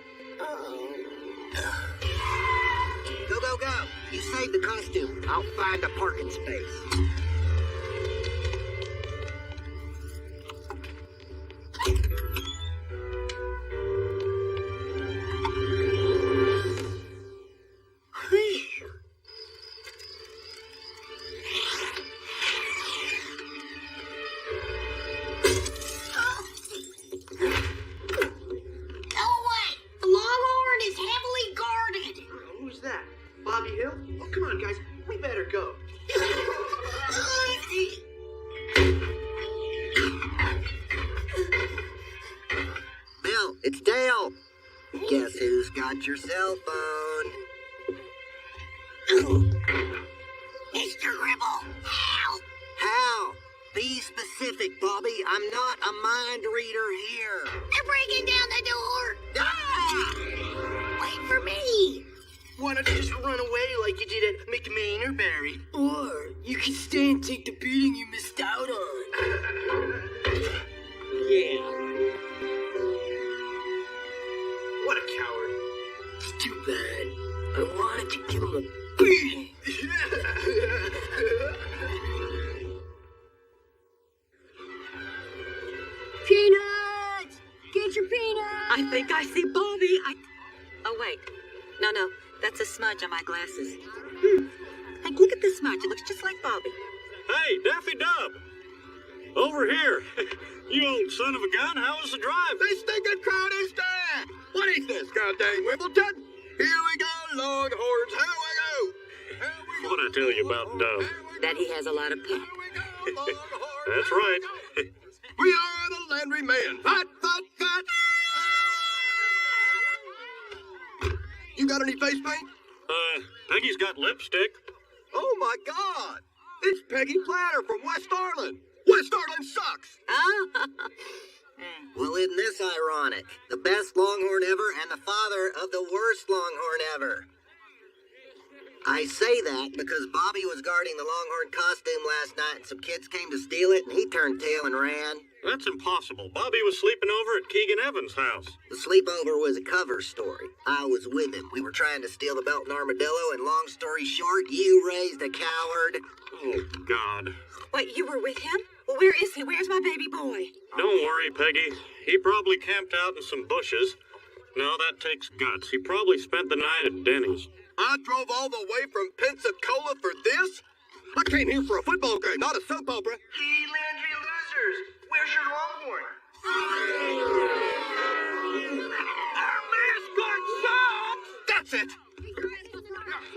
Go, go, go. You save the costume. I'll find a parking space. Bobby Hill? Oh, come on, guys. We better go. Bill, it's Dale. Guess who's got your cell phone? Mr. Gribble, how? How? Be specific, Bobby. I'm not a mind reader here. They're breaking down the door. Ah! Wait for me. Why don't you just run away like you did at McMain or Barry? Or you can stay and take the beating you missed out on. Yeah. What a coward. It's too bad. I wanted to give him a beating. Peanuts! Get your peanuts! I think I see Bobby. Oh, wait. No. That's a smudge on my glasses. Like, look at this smudge. It looks just like Bobby. Hey, Daffy Dub! Over here! You old son of a gun, how was the drive? This stinking crowd is dead! What is this, goddamn Wimbledon? Here we go, Longhorns, here we go! What'd I tell you about Dub? That he has a lot of pep. That's right. We are the Landry Men. Fight! You got any face paint? Peggy's got lipstick. Oh my God! It's Peggy Platter from West Arlen. West Arlen sucks! Well, isn't this ironic? The best Longhorn ever and the father of the worst Longhorn ever. I say that because Bobby was guarding the Longhorn costume last night and some kids came to steal it and he turned tail and ran. That's impossible. Bobby was sleeping over at Keegan Evans' house. The sleepover was a cover story. I was with him. We were trying to steal the Belton Armadillo, and long story short, you raised a coward. Oh, God. Wait, you were with him? Well, where is he? Where's my baby boy? Don't worry, Peggy. He probably camped out in some bushes. No, that takes guts. He probably spent the night at Denny's. I drove all the way from Pensacola for this? I came here for a football game, not a soap opera. Hey, Landry losers! Where's your Longhorn? Our mascot sucks! That's it!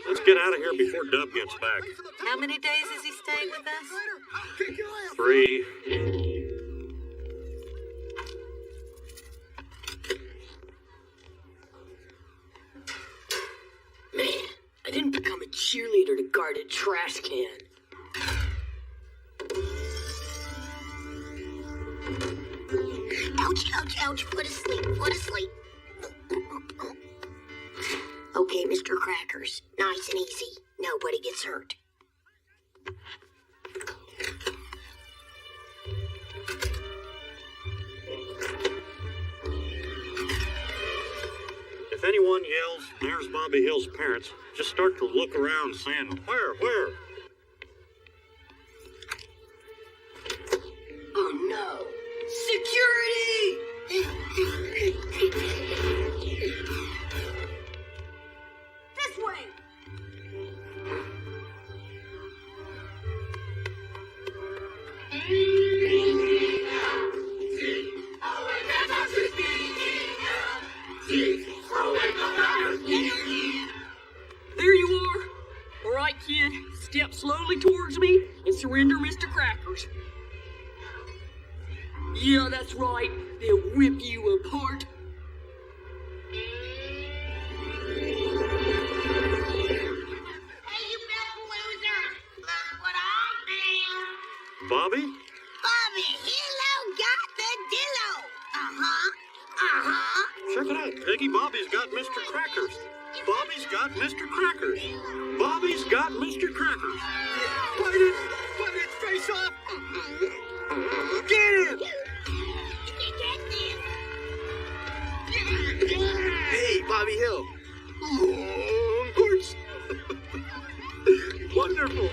Let's get out of here before Dub gets back. How many days is he staying with us? 3. Man, I didn't become a cheerleader to guard a trash can. Ouch, ouch, ouch. Put asleep, put asleep. Okay, Mr. Crackers. Nice and easy. Nobody gets hurt. If anyone yells, "There's Bobby Hill's parents," just start to look around saying, Where? Oh no! Security! This way! There you are. All right, kid. Step slowly towards me and surrender Mr. Crackers. Yeah, that's right. They'll rip you apart. Bobby? Bobby Hillo got the dillo. Check it out, Peggy. Bobby's got Mr. Crackers. Bobby's got Mr. Crackers. Bobby's got Mr. Crackers. Fight it, face off! Get him! Hey, Bobby Hill. Longhorns! Wonderful.